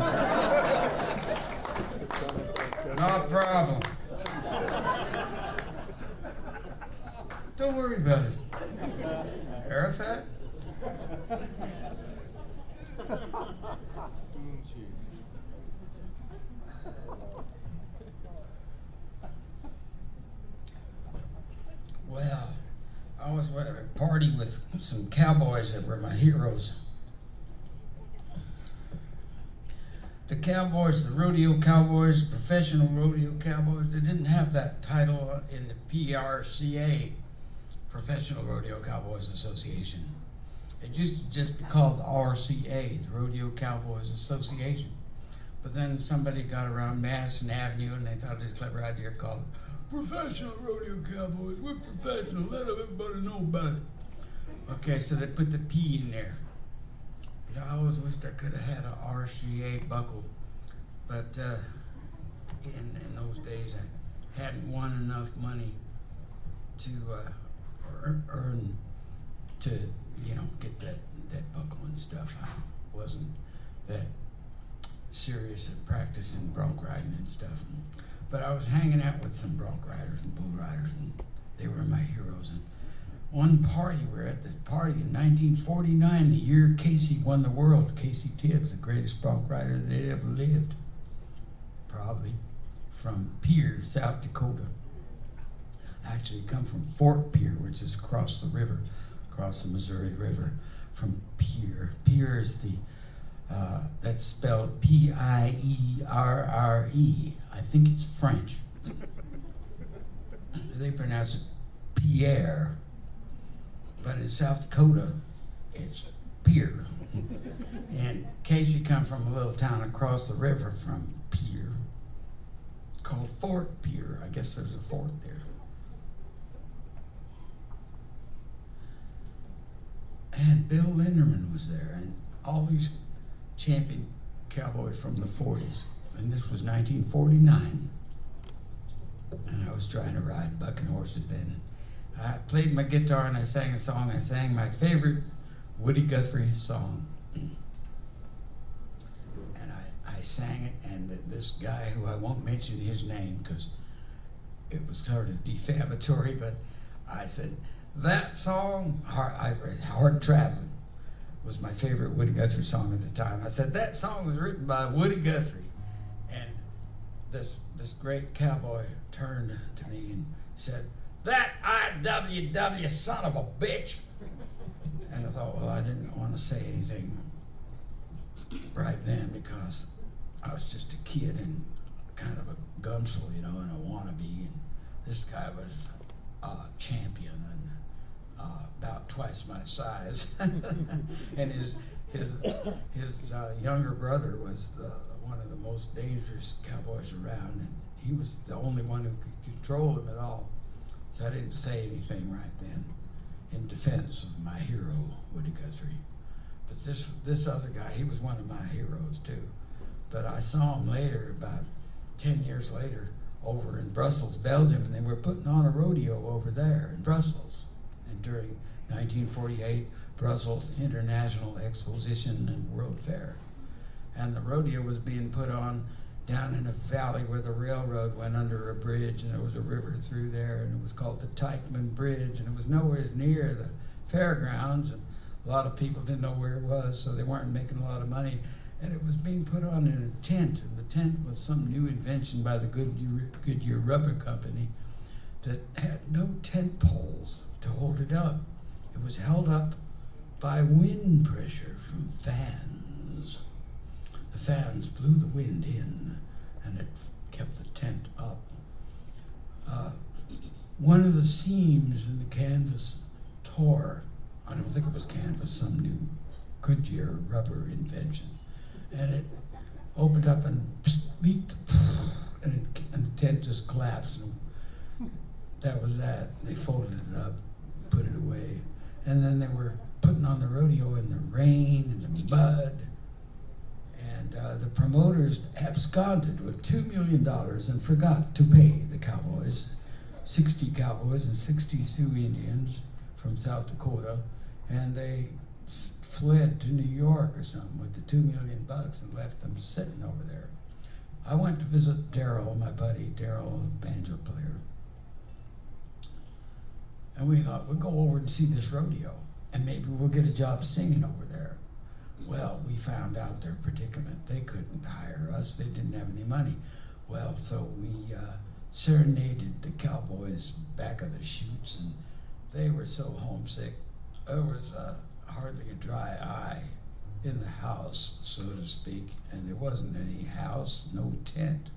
No problem. Don't worry about it. Arafat? Well, I was at a party with some cowboys that were my heroes. The cowboys, the rodeo cowboys, professional rodeo cowboys, they didn't have that title in the PRCA, Professional Rodeo Cowboys Association. It used to just be called the RCA, the Rodeo Cowboys Association. But then somebody got around Madison Avenue and they thought of this clever idea called Professional Rodeo Cowboys. We're professional, let everybody know about it. Okay, so they put the P in there. You know, I always wished I could have had an RCA buckle, but in those days I hadn't won enough money to earn to, you know, get that buckle and stuff. I wasn't that serious at practicing bronc riding and stuff. But I was hanging out with some bronc riders and bull riders, and they were my heroes. And one party, we were at the party in 1949, the year Casey won the world. Casey Tibbs, the greatest bronc rider that ever lived, probably, from Pierre, South Dakota. Actually, come from Fort Pierre, which is across the river, across the Missouri River, from Pierre. Pierre is the, that's spelled P-I-E-R-R-E. I think it's French. They pronounce it Pierre. But in South Dakota, it's Pierre. And Casey come from a little town across the river from Pierre, called Fort Pierre. I guess there's a fort there. And Bill Linderman was there, and all these champion cowboys from the 40s. And this was 1949. And I was trying to ride bucking horses then. I played my guitar and I sang a song. I sang my favorite Woody Guthrie song. And I sang it, and this guy, who I won't mention his name because it was sort of defamatory, but I said, that song, Hard Traveling, was my favorite Woody Guthrie song at the time. I said, that song was written by Woody Guthrie. And this great cowboy turned to me and said, that IWW son of a bitch. And I thought, well, I didn't want to say anything right then because I was just a kid and kind of a gunsel, you know, and a wannabe. And this guy was a champion and about twice my size. And his younger brother was one of the most dangerous cowboys around, and he was the only one who could control him at all. So I didn't say anything right then in defense of my hero, Woody Guthrie. But this other guy, he was one of my heroes too. But I saw him later, about 10 years later, over in Brussels, Belgium, and they were putting on a rodeo over there in Brussels. And during 1948, Brussels International Exposition and World Fair. And the rodeo was being put on down in a valley where the railroad went under a bridge, and there was a river through there, and it was called the Teichman Bridge, and it was nowhere near the fairgrounds, and a lot of people didn't know where it was, so they weren't making a lot of money. And it was being put on in a tent, and the tent was some new invention by the Goodyear Rubber Company that had no tent poles to hold it up. It was held up by wind pressure from fans. The fans blew the wind in, and it kept the tent up. One of the seams in the canvas tore. I don't think it was canvas, some new Goodyear rubber invention. And it opened up and leaked, and the tent just collapsed. And that was that. They folded it up, put it away. And then they were putting on the rodeo in the rain and the mud. And the promoters absconded with $2 million and forgot to pay the cowboys, 60 cowboys and 60 Sioux Indians from South Dakota. And they fled to New York or something with the $2 million and left them sitting over there. I went to visit Daryl, my buddy, Daryl, a banjo player. And we thought, we'll go over and see this rodeo, and maybe we'll get a job singing over there. Well, we found out their predicament. They couldn't hire us. They didn't have any money. Well, so we serenaded the cowboys back of the chutes, and they were so homesick. There was hardly a dry eye in the house, so to speak, and there wasn't any house, no tent.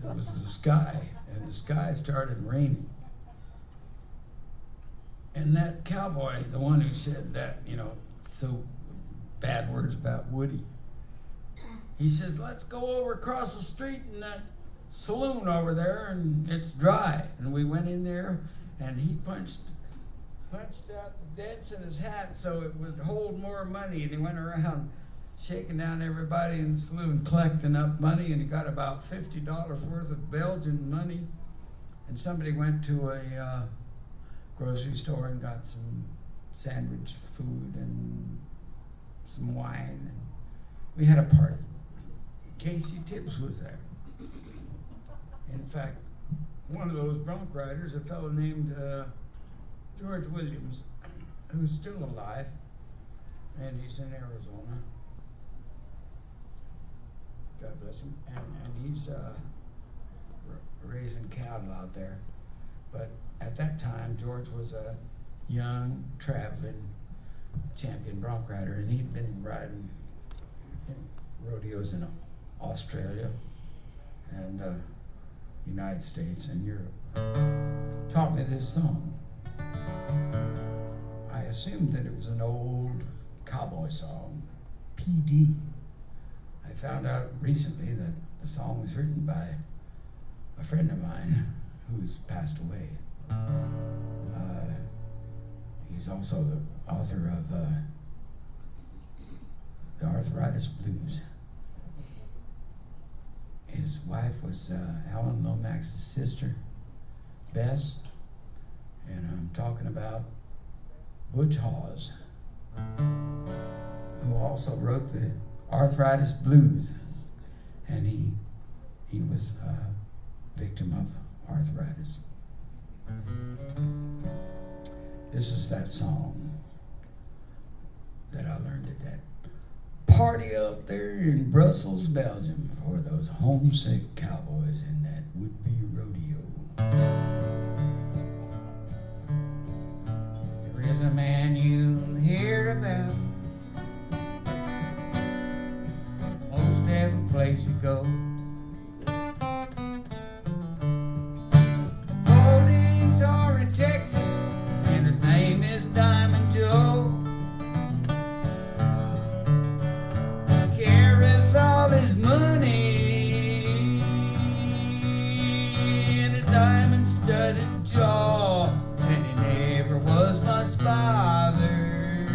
There was the sky, and the sky started raining. And that cowboy, the one who said that, so bad words about Woody, he says, let's go over across the street in that saloon over there, and it's dry. And we went in there, and he punched out the dents in his hat so it would hold more money, and he went around shaking down everybody in the saloon, collecting up money, and he got about $50 worth of Belgian money. And somebody went to a grocery store and got some sandwich food and some wine, and we had a party. Casey Tibbs was there. In fact, one of those bronc riders, a fellow named George Williams, who's still alive, and he's in Arizona. God bless him. And he's raising cattle out there. But at that time, George was a young, traveling champion bronc rider, and he'd been riding rodeos in Australia and United States and Europe. Taught me this song. I assumed that it was an old cowboy song, PD. I found out recently that the song was written by a friend of mine who's passed away. He's also the author of The Arthritis Blues. His wife was Alan Lomax's sister, Bess, and I'm talking about Butch Hawes, who also wrote the Arthritis Blues, and he was a victim of arthritis. This is that song that I learned at that party up there in Brussels, Belgium, for those homesick cowboys in that would-be rodeo. There is a man you'll hear about most every place you go. Holdings are in Texas, and his name is Diamond Joe. Carries all his money in a diamond-studded jaw, and he never was much bothered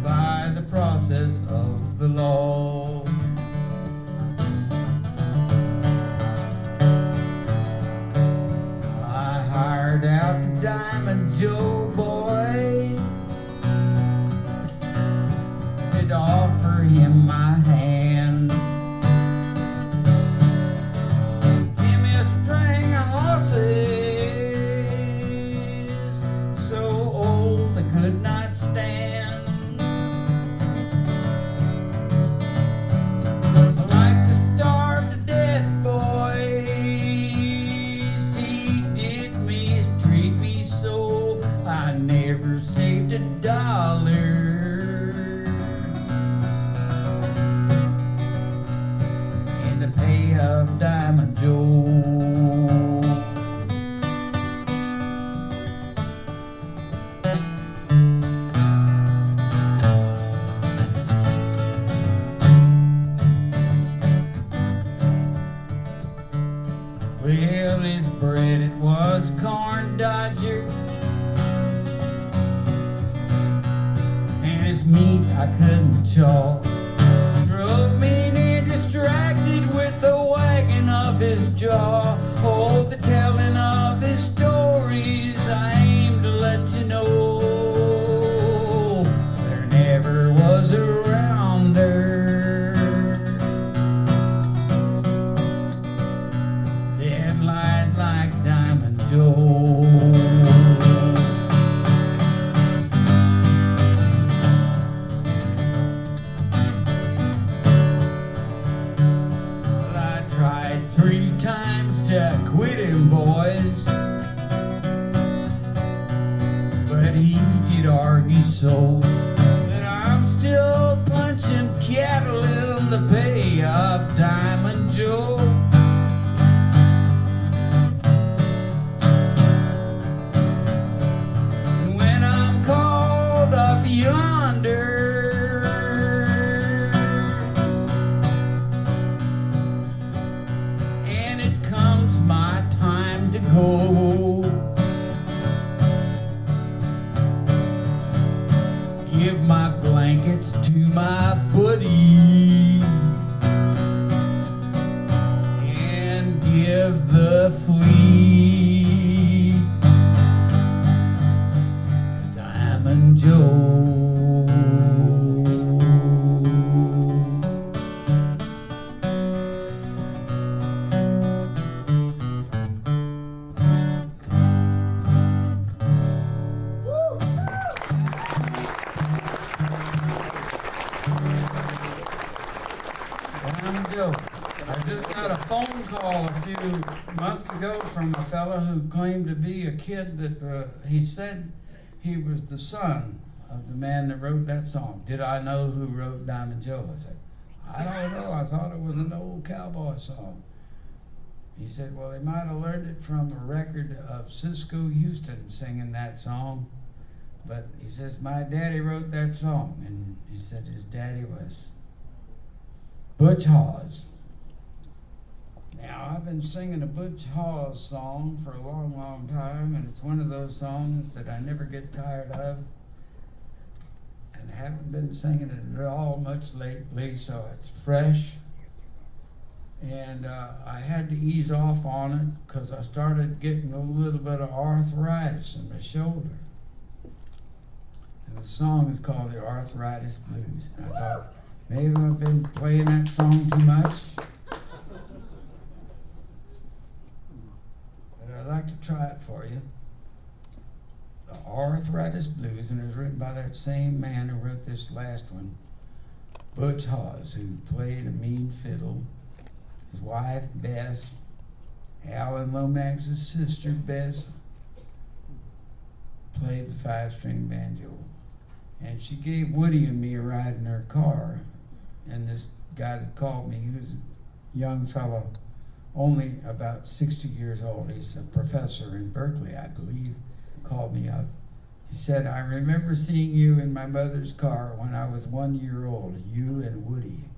by the process of the law. I hired out the Diamond Joe boys to offer him my hand. Give me a string of horses of Diamond Joe. Well, his bread, it was corn dodger, and his meat I couldn't chaw. Drove me near distracted with the wagging of his jaw. Oh, the telling of his stories, I aim to let you know there never was a rounder that lied like Diamond Joe. Quit him, boys, but he did argue so that I'm still punching cattle in the pay of Diamond Joe. When I'm called up yonder, my time to go, give my blankets to my buddy and give the fleet to Diamond Joe. I just got a phone call a few months ago from a fellow who claimed to be a kid that he said he was the son of the man that wrote that song. Did I know who wrote Diamond Joe? I said, I don't know. I thought it was an old cowboy song. He said, well, they might have learned it from a record of Cisco Houston singing that song. But he says, my daddy wrote that song. And he said his daddy was Butch Hawes. Now, I've been singing a Butch Hawes song for a long, long time, and it's one of those songs that I never get tired of. And I haven't been singing it at all much lately, so it's fresh. And I had to ease off on it because I started getting a little bit of arthritis in my shoulder. And the song is called The Arthritis Blues. And I thought, maybe I've been playing that song too much. But I'd like to try it for you. The Arthritis Blues, and it was written by that same man who wrote this last one, Butch Hawes, who played a mean fiddle. His wife, Bess, Alan Lomax's sister, Bess, played the 5-string banjo. And she gave Woody and me a ride in her car. And this guy that called me, he was a young fellow, only about 60 years old. He's a professor in Berkeley, I believe, called me up. He said, I remember seeing you in my mother's car when I was 1 year old, you and Woody.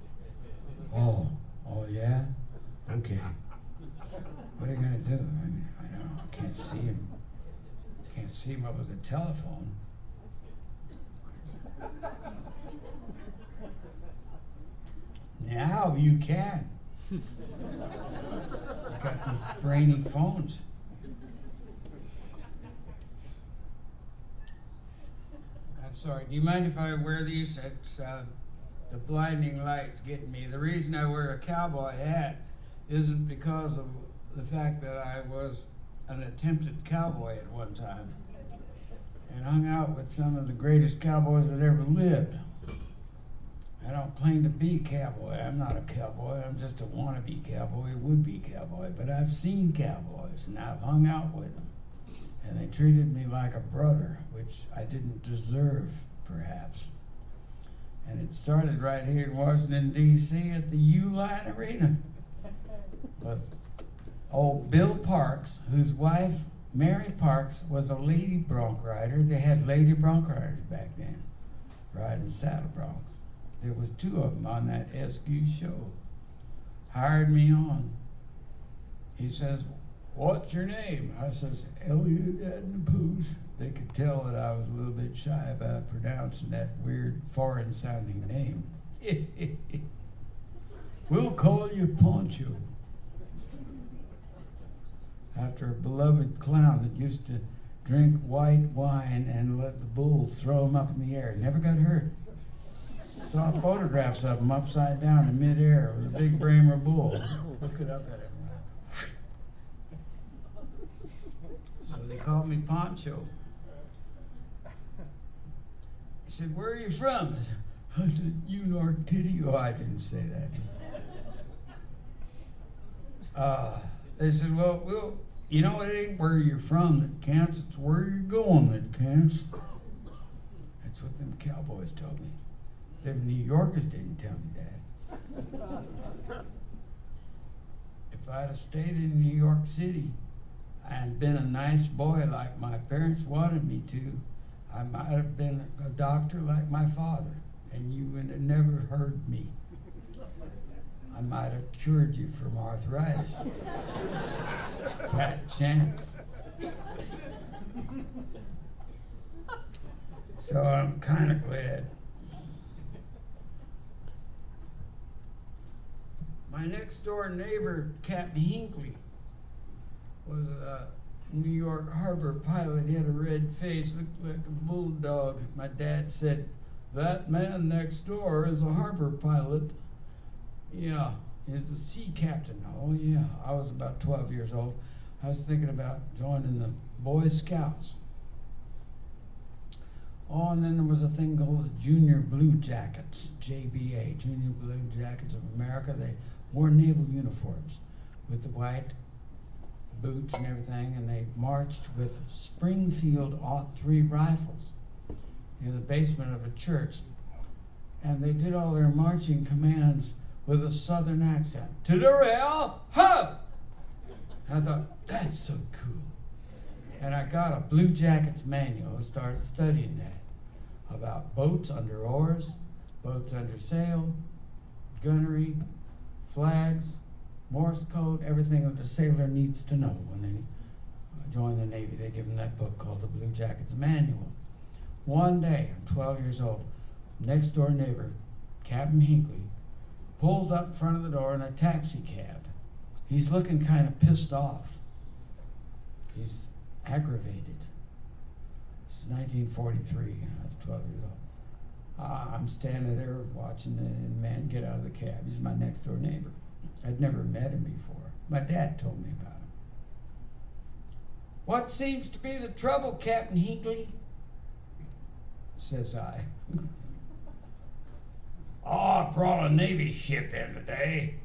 Oh yeah? Okay. What are you gonna do? I mean, I don't know, I can't see him. Can't see him over the telephone. Now you can. You got these brainy phones. I'm sorry, do you mind if I wear these? It's, the blinding light's getting me. The reason I wear a cowboy hat isn't because of the fact that I was an attempted cowboy at one time and hung out with some of the greatest cowboys that ever lived. I don't claim to be a cowboy. I'm not a cowboy. I'm just a wannabe cowboy, a would-be cowboy. But I've seen cowboys, and I've hung out with them. And they treated me like a brother, which I didn't deserve, perhaps. And it started right here in Washington, D.C. at the Uline Arena. with old Bill Parks, whose wife, Mary Parks, was a lady bronc rider. They had lady bronc riders back then, riding saddle broncs. There was 2 of them on that SQ show. Hired me on. He says, "What's your name?" I says, "Elliot Adnapoosh." They could tell that I was a little bit shy about pronouncing that weird foreign sounding name. "We'll call you Poncho." After a beloved clown that used to drink white wine and let the bulls throw him up in the air. Never got hurt. Saw photographs of him upside down in midair with a big Bramer bull. Look it up at him. So they called me Poncho. He said, "Where are you from?" I said, "Unark Titty." Oh, I didn't say that. They said, well, you know, it ain't where you're from that counts, it's where you're going that counts. That's what them cowboys told me. Them New Yorkers didn't tell me that. If I'd have stayed in New York City and been a nice boy like my parents wanted me to, I might have been a doctor like my father, and you would have never heard me. I might have cured you from arthritis. Fat chance. So I'm kind of glad. My next door neighbor, Captain Hinckley, was a New York harbor pilot. He had a red face, looked like a bulldog. My dad said, "That man next door is a harbor pilot." Yeah, he's a sea captain. Oh yeah, I was about 12 years old. I was thinking about joining the Boy Scouts. Oh, and then there was a thing called the Junior Blue Jackets, JBA, Junior Blue Jackets of America. They wore naval uniforms with the white boots and everything, and they marched with Springfield .03 rifles in the basement of a church. And they did all their marching commands with a southern accent. "To the rail, ho!" I thought, that's so cool. And I got a Blue Jackets manual and started studying that about boats under oars, boats under sail, gunnery, flags, Morse code, everything that a sailor needs to know when they join the Navy. They give them that book called the Blue Jackets Manual. One day, I'm 12 years old, next door neighbor, Captain Hinckley, pulls up in front of the door in a taxi cab. He's looking kind of pissed off. He's aggravated. It's 1943. I was 12 years old. I'm standing there watching the man get out of the cab. He's my next door neighbor. I'd never met him before. My dad told me about him. "What seems to be the trouble, Captain Hinckley?" says I. "Oh, I brought a Navy ship in today.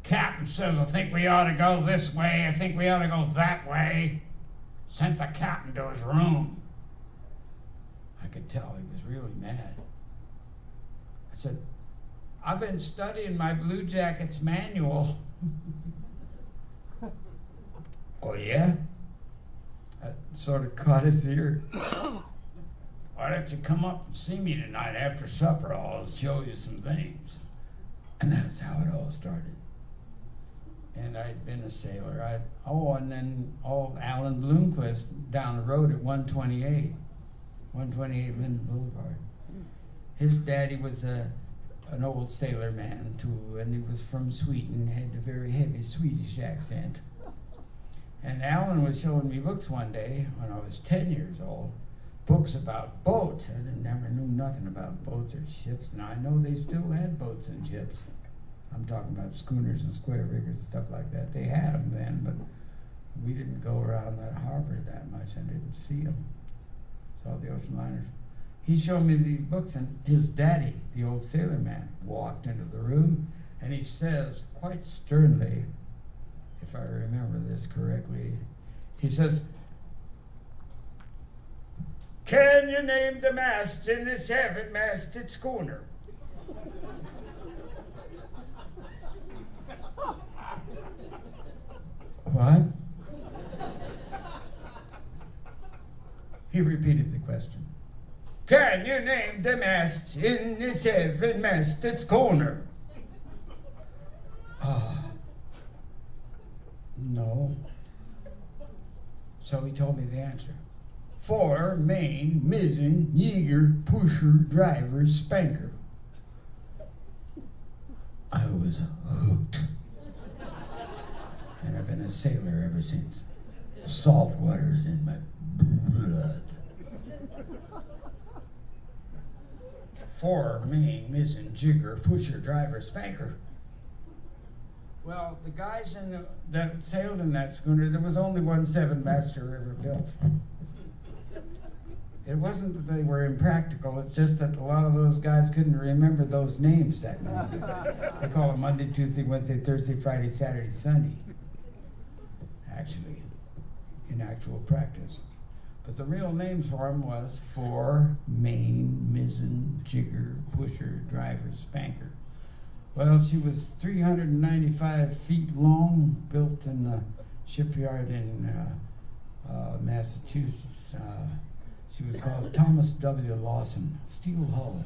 Captain says, I think we ought to go this way, I think we ought to go that way. Sent the captain to his room." I could tell he was really mad. I said, "I've been studying my Blue Jackets manual." "Oh yeah?" That sort of caught his ear. "Why don't you come up and see me tonight after supper? I'll show you some things." And that's how it all started. And I'd been a sailor. And then old Alan Bloomquist down the road at 128 Linden Boulevard. His daddy was an old sailor man too, and he was from Sweden, had a very heavy Swedish accent. And Alan was showing me books one day when I was 10 years old, books about boats. I never knew nothing about boats or ships, and I know they still had boats and ships. I'm talking about schooners and square riggers and stuff like that. They had them then, but we didn't go around that harbor that much and didn't see them. Saw the ocean liners. He showed me these books, and his daddy, the old sailor man, walked into the room, and he says, quite sternly, if I remember this correctly, he says, "Can you name the masts in this seven-masted schooner?" He repeated the question. Can you name the masts in the seven-masted schooner? No. So he told me the answer. Fore, main, mizzen, yeager, pusher, driver, spanker. I was hooked. And I've been a sailor ever since. Salt water's in my blood. Fore, main, mizzen, jigger, pusher, driver, spanker. Well, the guys that sailed in that schooner, there was only one seven-master ever built. It wasn't that they were impractical, it's just that a lot of those guys couldn't remember those names that many. They call them Monday, Tuesday, Wednesday, Thursday, Friday, Saturday, Sunday. Actually, in actual practice. But the real names for them was fore, main, mizzen, jigger, pusher, driver, spanker. Well, she was 395 feet long, built in the shipyard in Massachusetts. She was called Thomas W. Lawson, steel hull.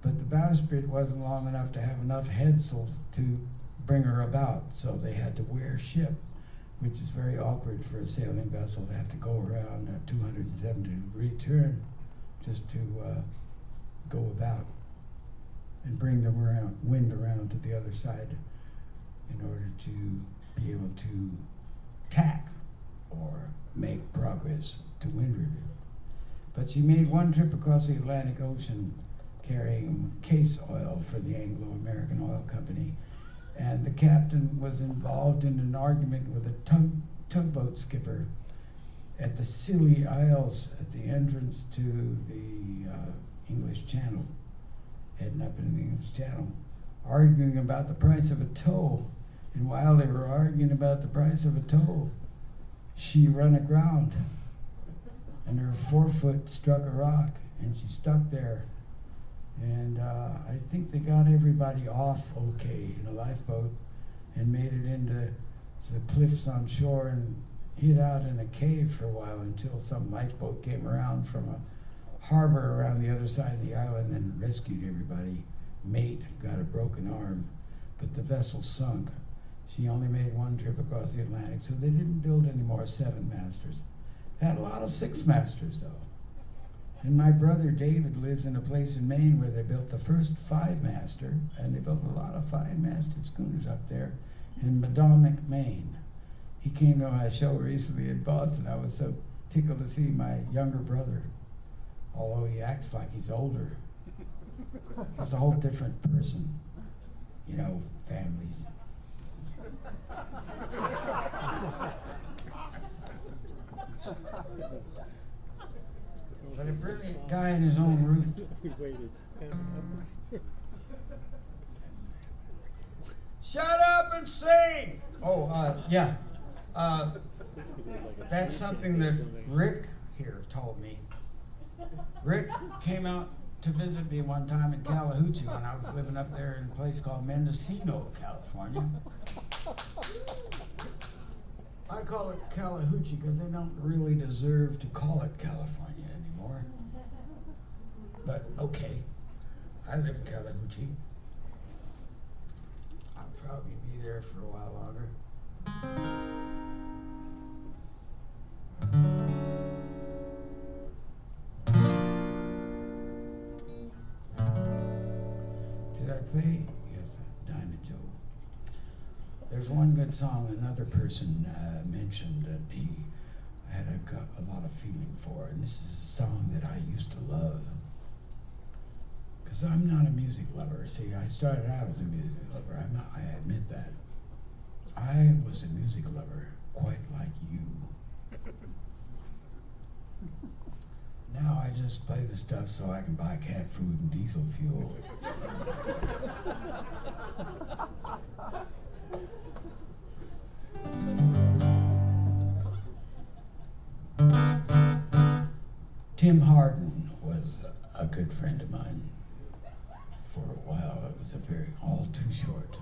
But the bowsprit wasn't long enough to have enough headsail to bring her about, so they had to wear ship, which is very awkward for a sailing vessel to have to go around a 270-degree turn just to go about and bring the wind around to the other side in order to be able to tack or make progress to windward. But she made one trip across the Atlantic Ocean carrying case oil for the Anglo-American Oil Company, and the captain was involved in an argument with a tugboat skipper at the Scilly Isles at the entrance to the English Channel, heading up into the English Channel, arguing about the price of a tow. And while they were arguing about the price of a tow, she run aground, and her forefoot struck a rock, and she stuck there. And I think they got everybody off okay in a lifeboat and made it into the cliffs on shore and hid out in a cave for a while until some lifeboat came around from a harbor around the other side of the island and rescued everybody. Mate got a broken arm, but the vessel sunk. She only made one trip across the Atlantic, so they didn't build any more seven-masters. They had a lot of six-masters, though. And my brother David lives in a place in Maine where they built the first five-master, and they built a lot of five-masted schooners up there in Madomic, Maine. He came to my show recently in Boston. I was so tickled to see my younger brother, although he acts like he's older. He's a whole different person. You know, families. But a brilliant guy in his own room. We waited. Shut up and sing! Yeah. That's something that Rick here told me. Rick came out to visit me one time in Calahoochee when I was living up there in a place called Mendocino, California. I call it Calahoochee because they don't really deserve to call it California anymore. But okay, I live in Calahoochee. I'll probably be there for a while longer. Did I play? Yes, Diamond Joe. There's one good song another person mentioned that he had a lot of feeling for, and this is a song that I used to love. Because I'm not a music lover. See, I started out as a music lover. I admit that. I was a music lover, quite like you. Now I just play the stuff so I can buy cat food and diesel fuel. Tim Hardin was a good friend of mine. For a while, it was all too short.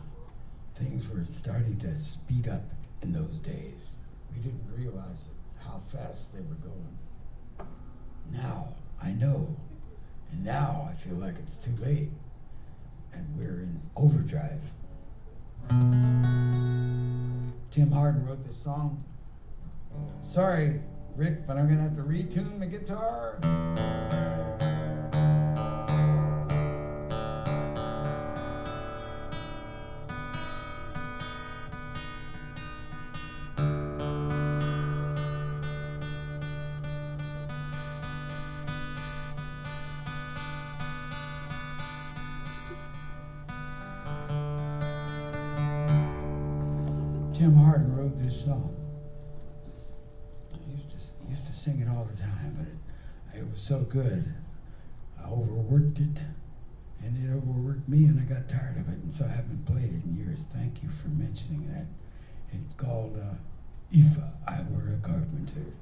Things were starting to speed up in those days. We didn't realize how fast they were going. Now I know, and now I feel like it's too late, and we're in overdrive. Tim Hardin wrote this song. Sorry, Rick, but I'm gonna have to retune my guitar. Tim Hardin wrote this song. I used to sing it all the time, but it was so good. I overworked it, and it overworked me, and I got tired of it, and so I haven't played it in years. Thank you for mentioning that. It's called If I Were a Carpenter.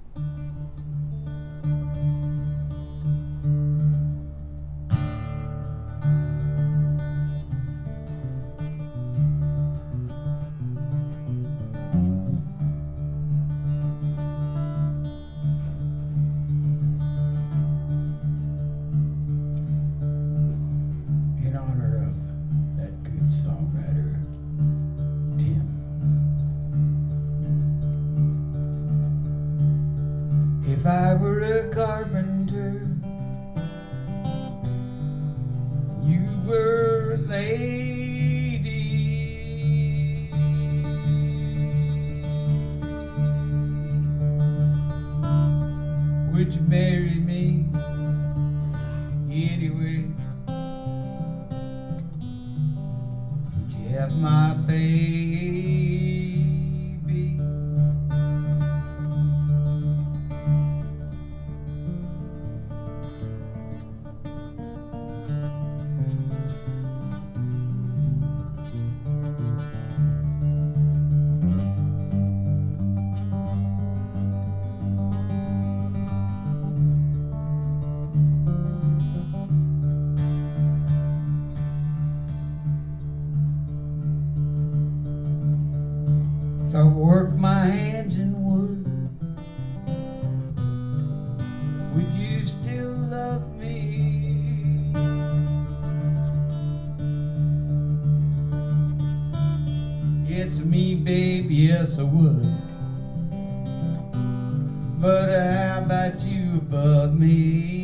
In honor of that good songwriter, Tim. If I were a carpenter, you were a lady, would you marry me anyway? Would you have my baby? If I work my hands in wood, would you still love me? It's me, baby, yes I would. But how about you above me?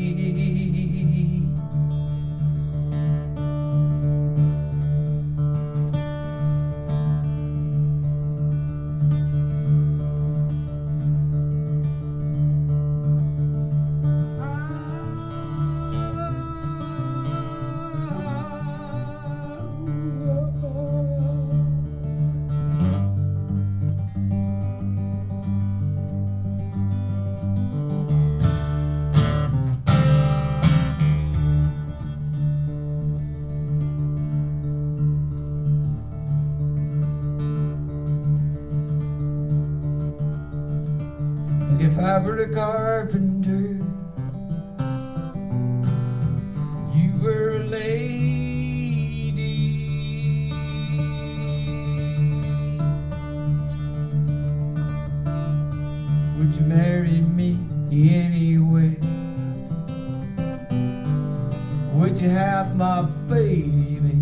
And if I were a carpenter, you were a lady, would you marry me anyway? Would you have my baby?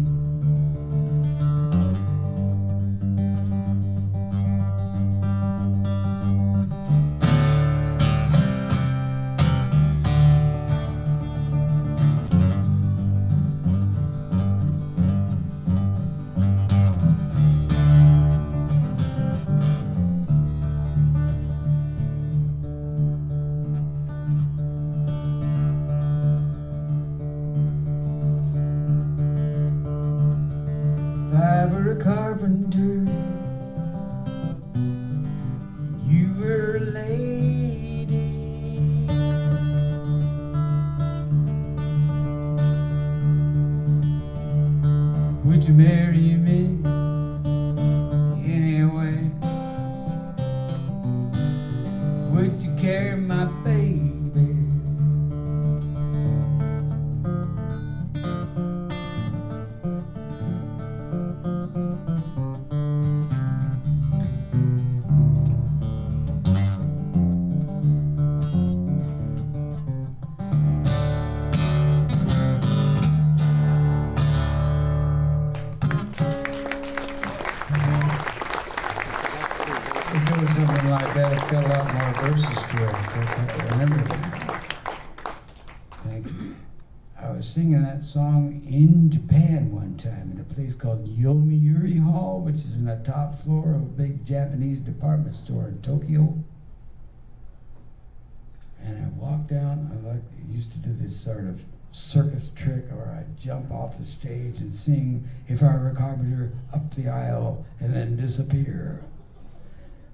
If I were a carpenter, you were a lady, would you marry me anyway? Would you carry my baby? Something like that. It's got a lot more verses to it. I remember that. Thank you. I was singing that song in Japan one time in a place called Yomiuri Hall, which is in the top floor of a big Japanese department store in Tokyo. And I walked down, I used to do this sort of circus trick where I'd jump off the stage and sing If I Were a Carpenter up the aisle and then disappear.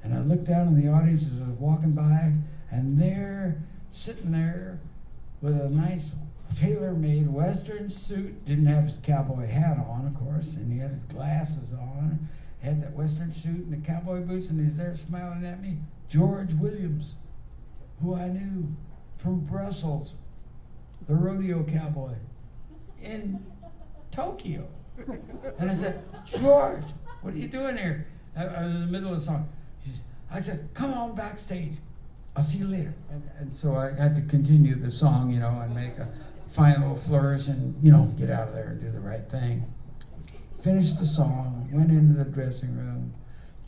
And I looked down in the audience as I was walking by, and there, sitting there with a nice tailor-made Western suit, didn't have his cowboy hat on, of course, and he had his glasses on, had that Western suit and the cowboy boots, and he's there smiling at me, George Williams, who I knew from Brussels, the rodeo cowboy in Tokyo. And I said, George, what are you doing here? I was in the middle of the song. I said, come on backstage. I'll see you later. And so I had to continue the song, and make a final flourish and, get out of there and do the right thing. Finished the song, went into the dressing room.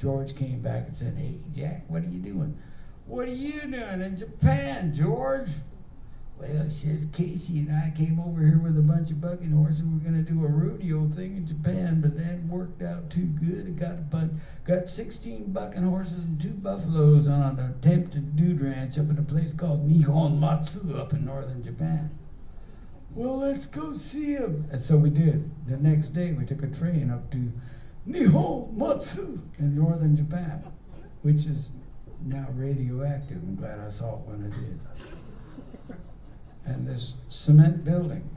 George came back and said, hey, Jack, what are you doing? What are you doing in Japan, George? Well, says Casey and I came over here with a bunch of bucking horses. We were going to do a rodeo thing in Japan, but that worked out too good. It got 16 bucking horses and 2 buffaloes on an attempted dude ranch up at a place called Nihon Matsu up in northern Japan. Well, let's go see him. And so we did. The next day, we took a train up to Nihon Matsu in northern Japan, which is now radioactive. I'm glad I saw it when I did. And this cement building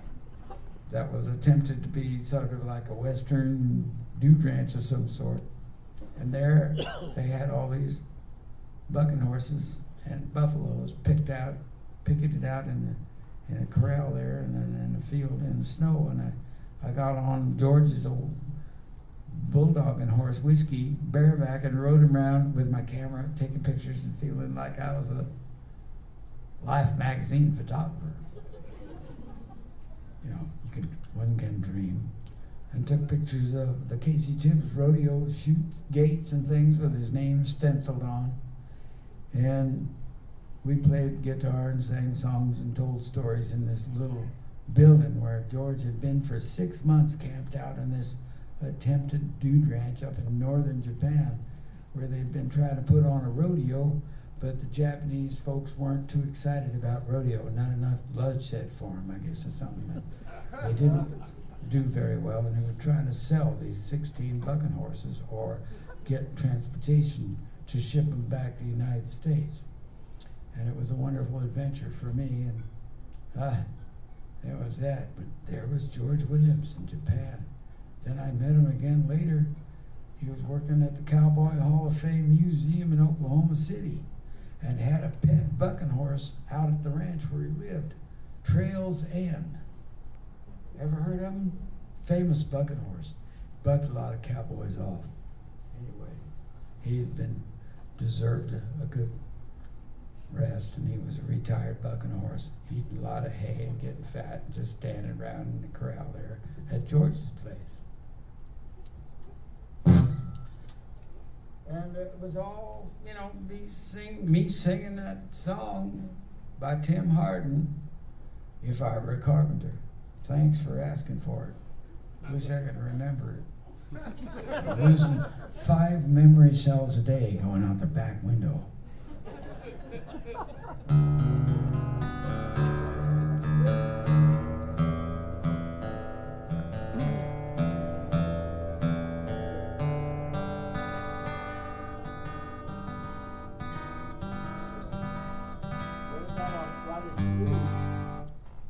that was attempted to be sort of like a Western dude ranch of some sort. And there they had all these bucking horses and buffaloes picketed out in a corral there and then in the field in the snow. And I got on George's old bulldog and horse Whiskey bareback and rode him around with my camera, taking pictures and feeling like I was a Life magazine photographer. One can dream. And took pictures of the Casey Tibbs rodeo chutes, gates and things with his name stenciled on. And we played guitar and sang songs and told stories in this little building where George had been for 6 months camped out in this attempted dude ranch up in northern Japan, where they'd been trying to put on a rodeo, but the Japanese folks weren't too excited about rodeo. Not enough bloodshed for them, I guess, is something that they didn't do very well, and they were trying to sell these 16 bucking horses or get transportation to ship them back to the United States. And it was a wonderful adventure for me, and there was that. But there was George Williams in Japan. Then I met him again later. He was working at the Cowboy Hall of Fame Museum in Oklahoma City and had a pet bucking horse out at the ranch where he lived, Trails End. Ever heard of him? Famous bucking horse. Bucked a lot of cowboys off. Anyway, he had deserved a good rest, and he was a retired bucking horse, eating a lot of hay and getting fat and just standing around in the corral there at George's place. And it was all, me singing that song by Tim Hardin, If I Were a Carpenter. Thanks for asking for it. Wish I could remember it. Losing 5 memory cells a day going out the back window.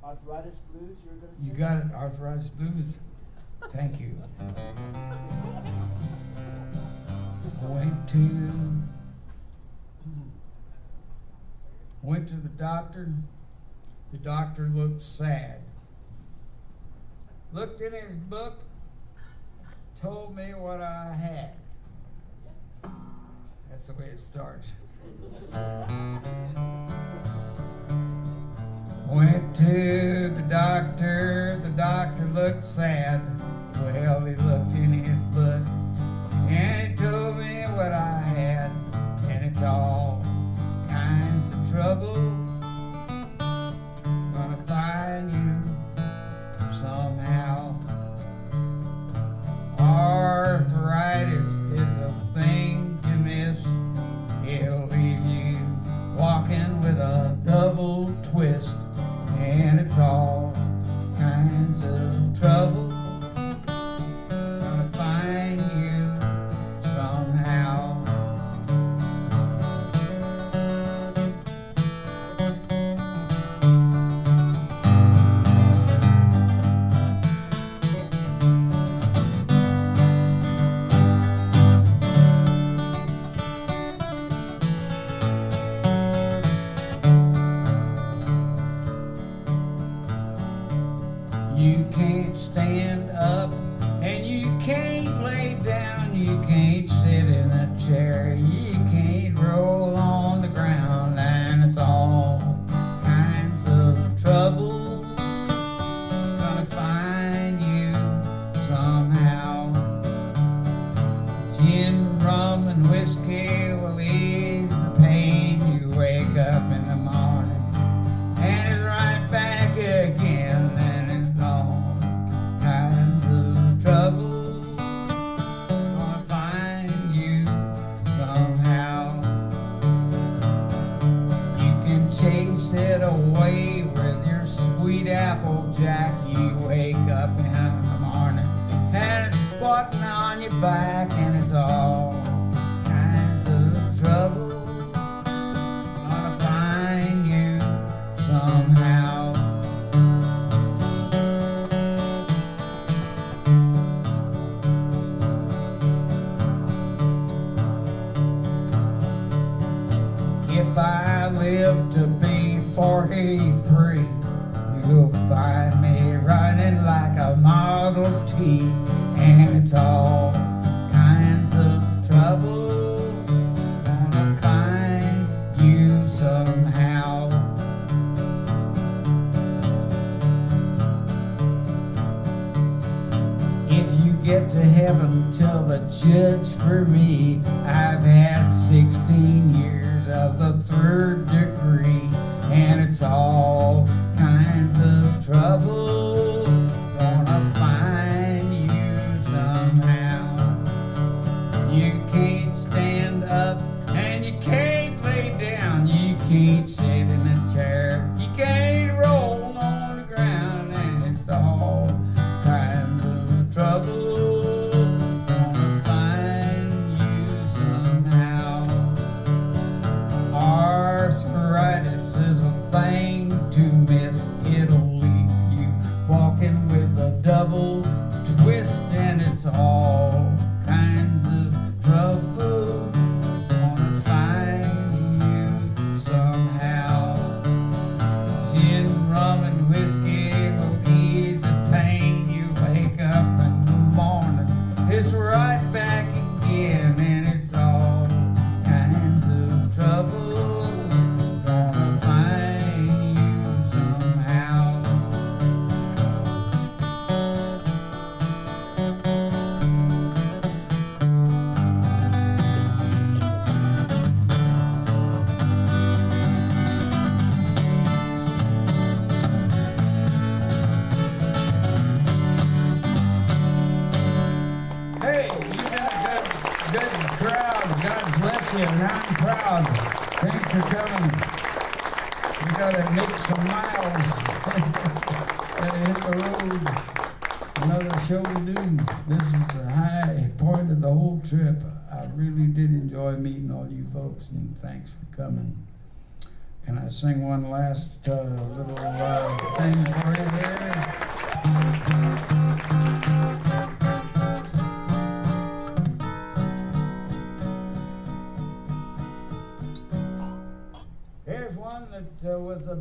Arthritis blues, you're going to sing? You got it, Arthritis Blues. Thank you. Went to the doctor. The doctor looked sad. Looked in his book, told me what I had. That's the way it starts. Went to the doctor looked sad. Well, he looked in his book, and he told me what I had, and it's all you can't sit in a chair, you can't roll on the ground, and it's all kinds of trouble gonna find you somehow. Gin, rum, and whiskey will ease the pain. You wake up in the morning and it's right back again, and it's all kinds of trouble gonna find you somehow. You can chase it away with your sweet apple jack. You wake up in the morning and it's squatting on your back, and it's all kinds of trouble gonna find you somehow. If I live to be 43, you'll find me riding like a Model T, and it's all kinds of trouble gonna find you somehow. If you get to heaven, tell the judge for me I've had 16 years of the 3rd degree, and it's all kinds of trouble gonna find you somehow. You can't stand up and you can't lay down, you can't sit in a chair, you can't roll on the ground, and it's all kinds of trouble gonna find you somehow. Arthritis is a thing to miss. It'll leave you walking with a double twist, and it's all kinds of trouble gonna find you somehow. Gin, rum, and whiskey will ease the pain. You wake up in the morning, it's right back again, and it's all kinds of trouble gonna find you somehow. Hey, you got a good crowd. God bless you, and I'm proud. Thanks for coming. We gotta make some miles. Gotta hit the road. Another show to do. This is the high point of the whole trip. I really did enjoy meeting all you folks, and thanks for coming. Can I sing one last little thing for you here? Here's one that was a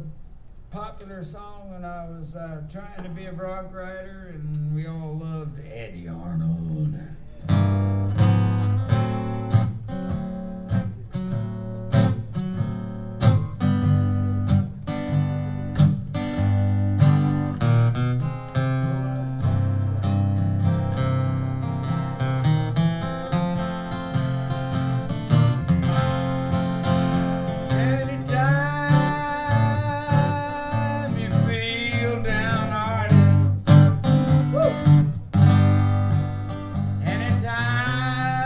popular song when I was trying to be a rock writer, and we all loved Eddie Arnold. Anytime you feel downhearted, anytime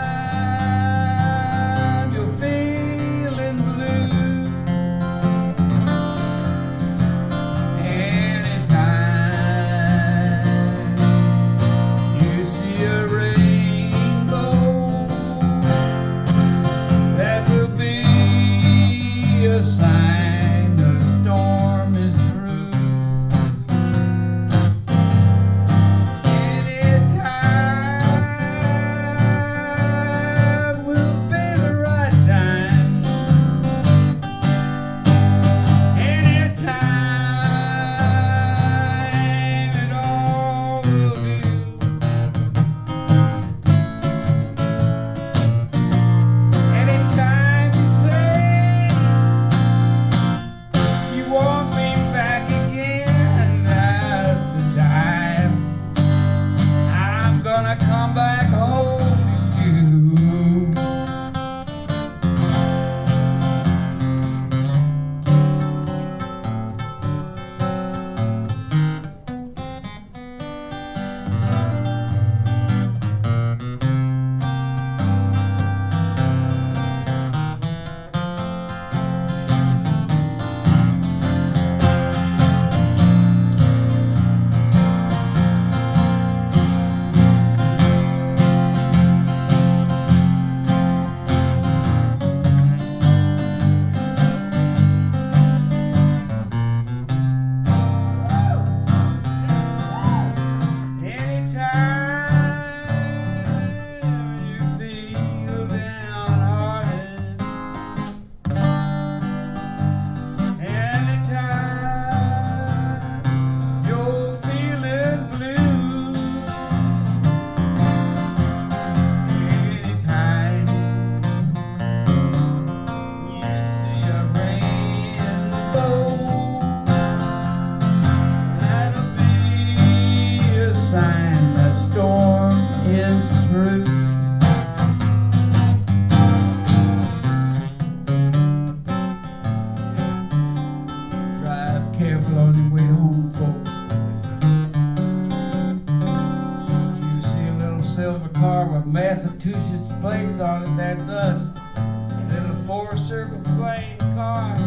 plates on it, that's us. In a 4-circle plane car,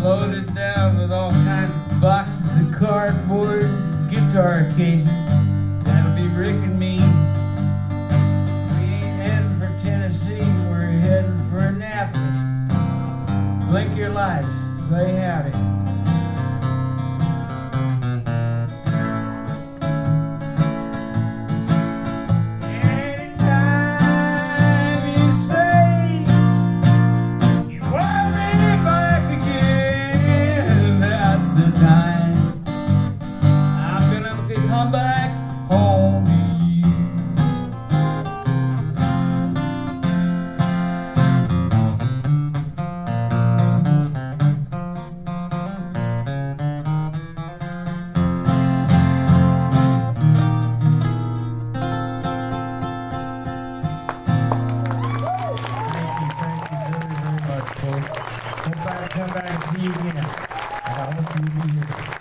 loaded down with all kinds of boxes of cardboard, guitar cases. That'll be Rick and me. We ain't heading for Tennessee, we're heading for Annapolis. Blink your lights, say howdy. Come back home to you. Thank you very, very much, folks. Come back and see you again. And I hope you'll be here.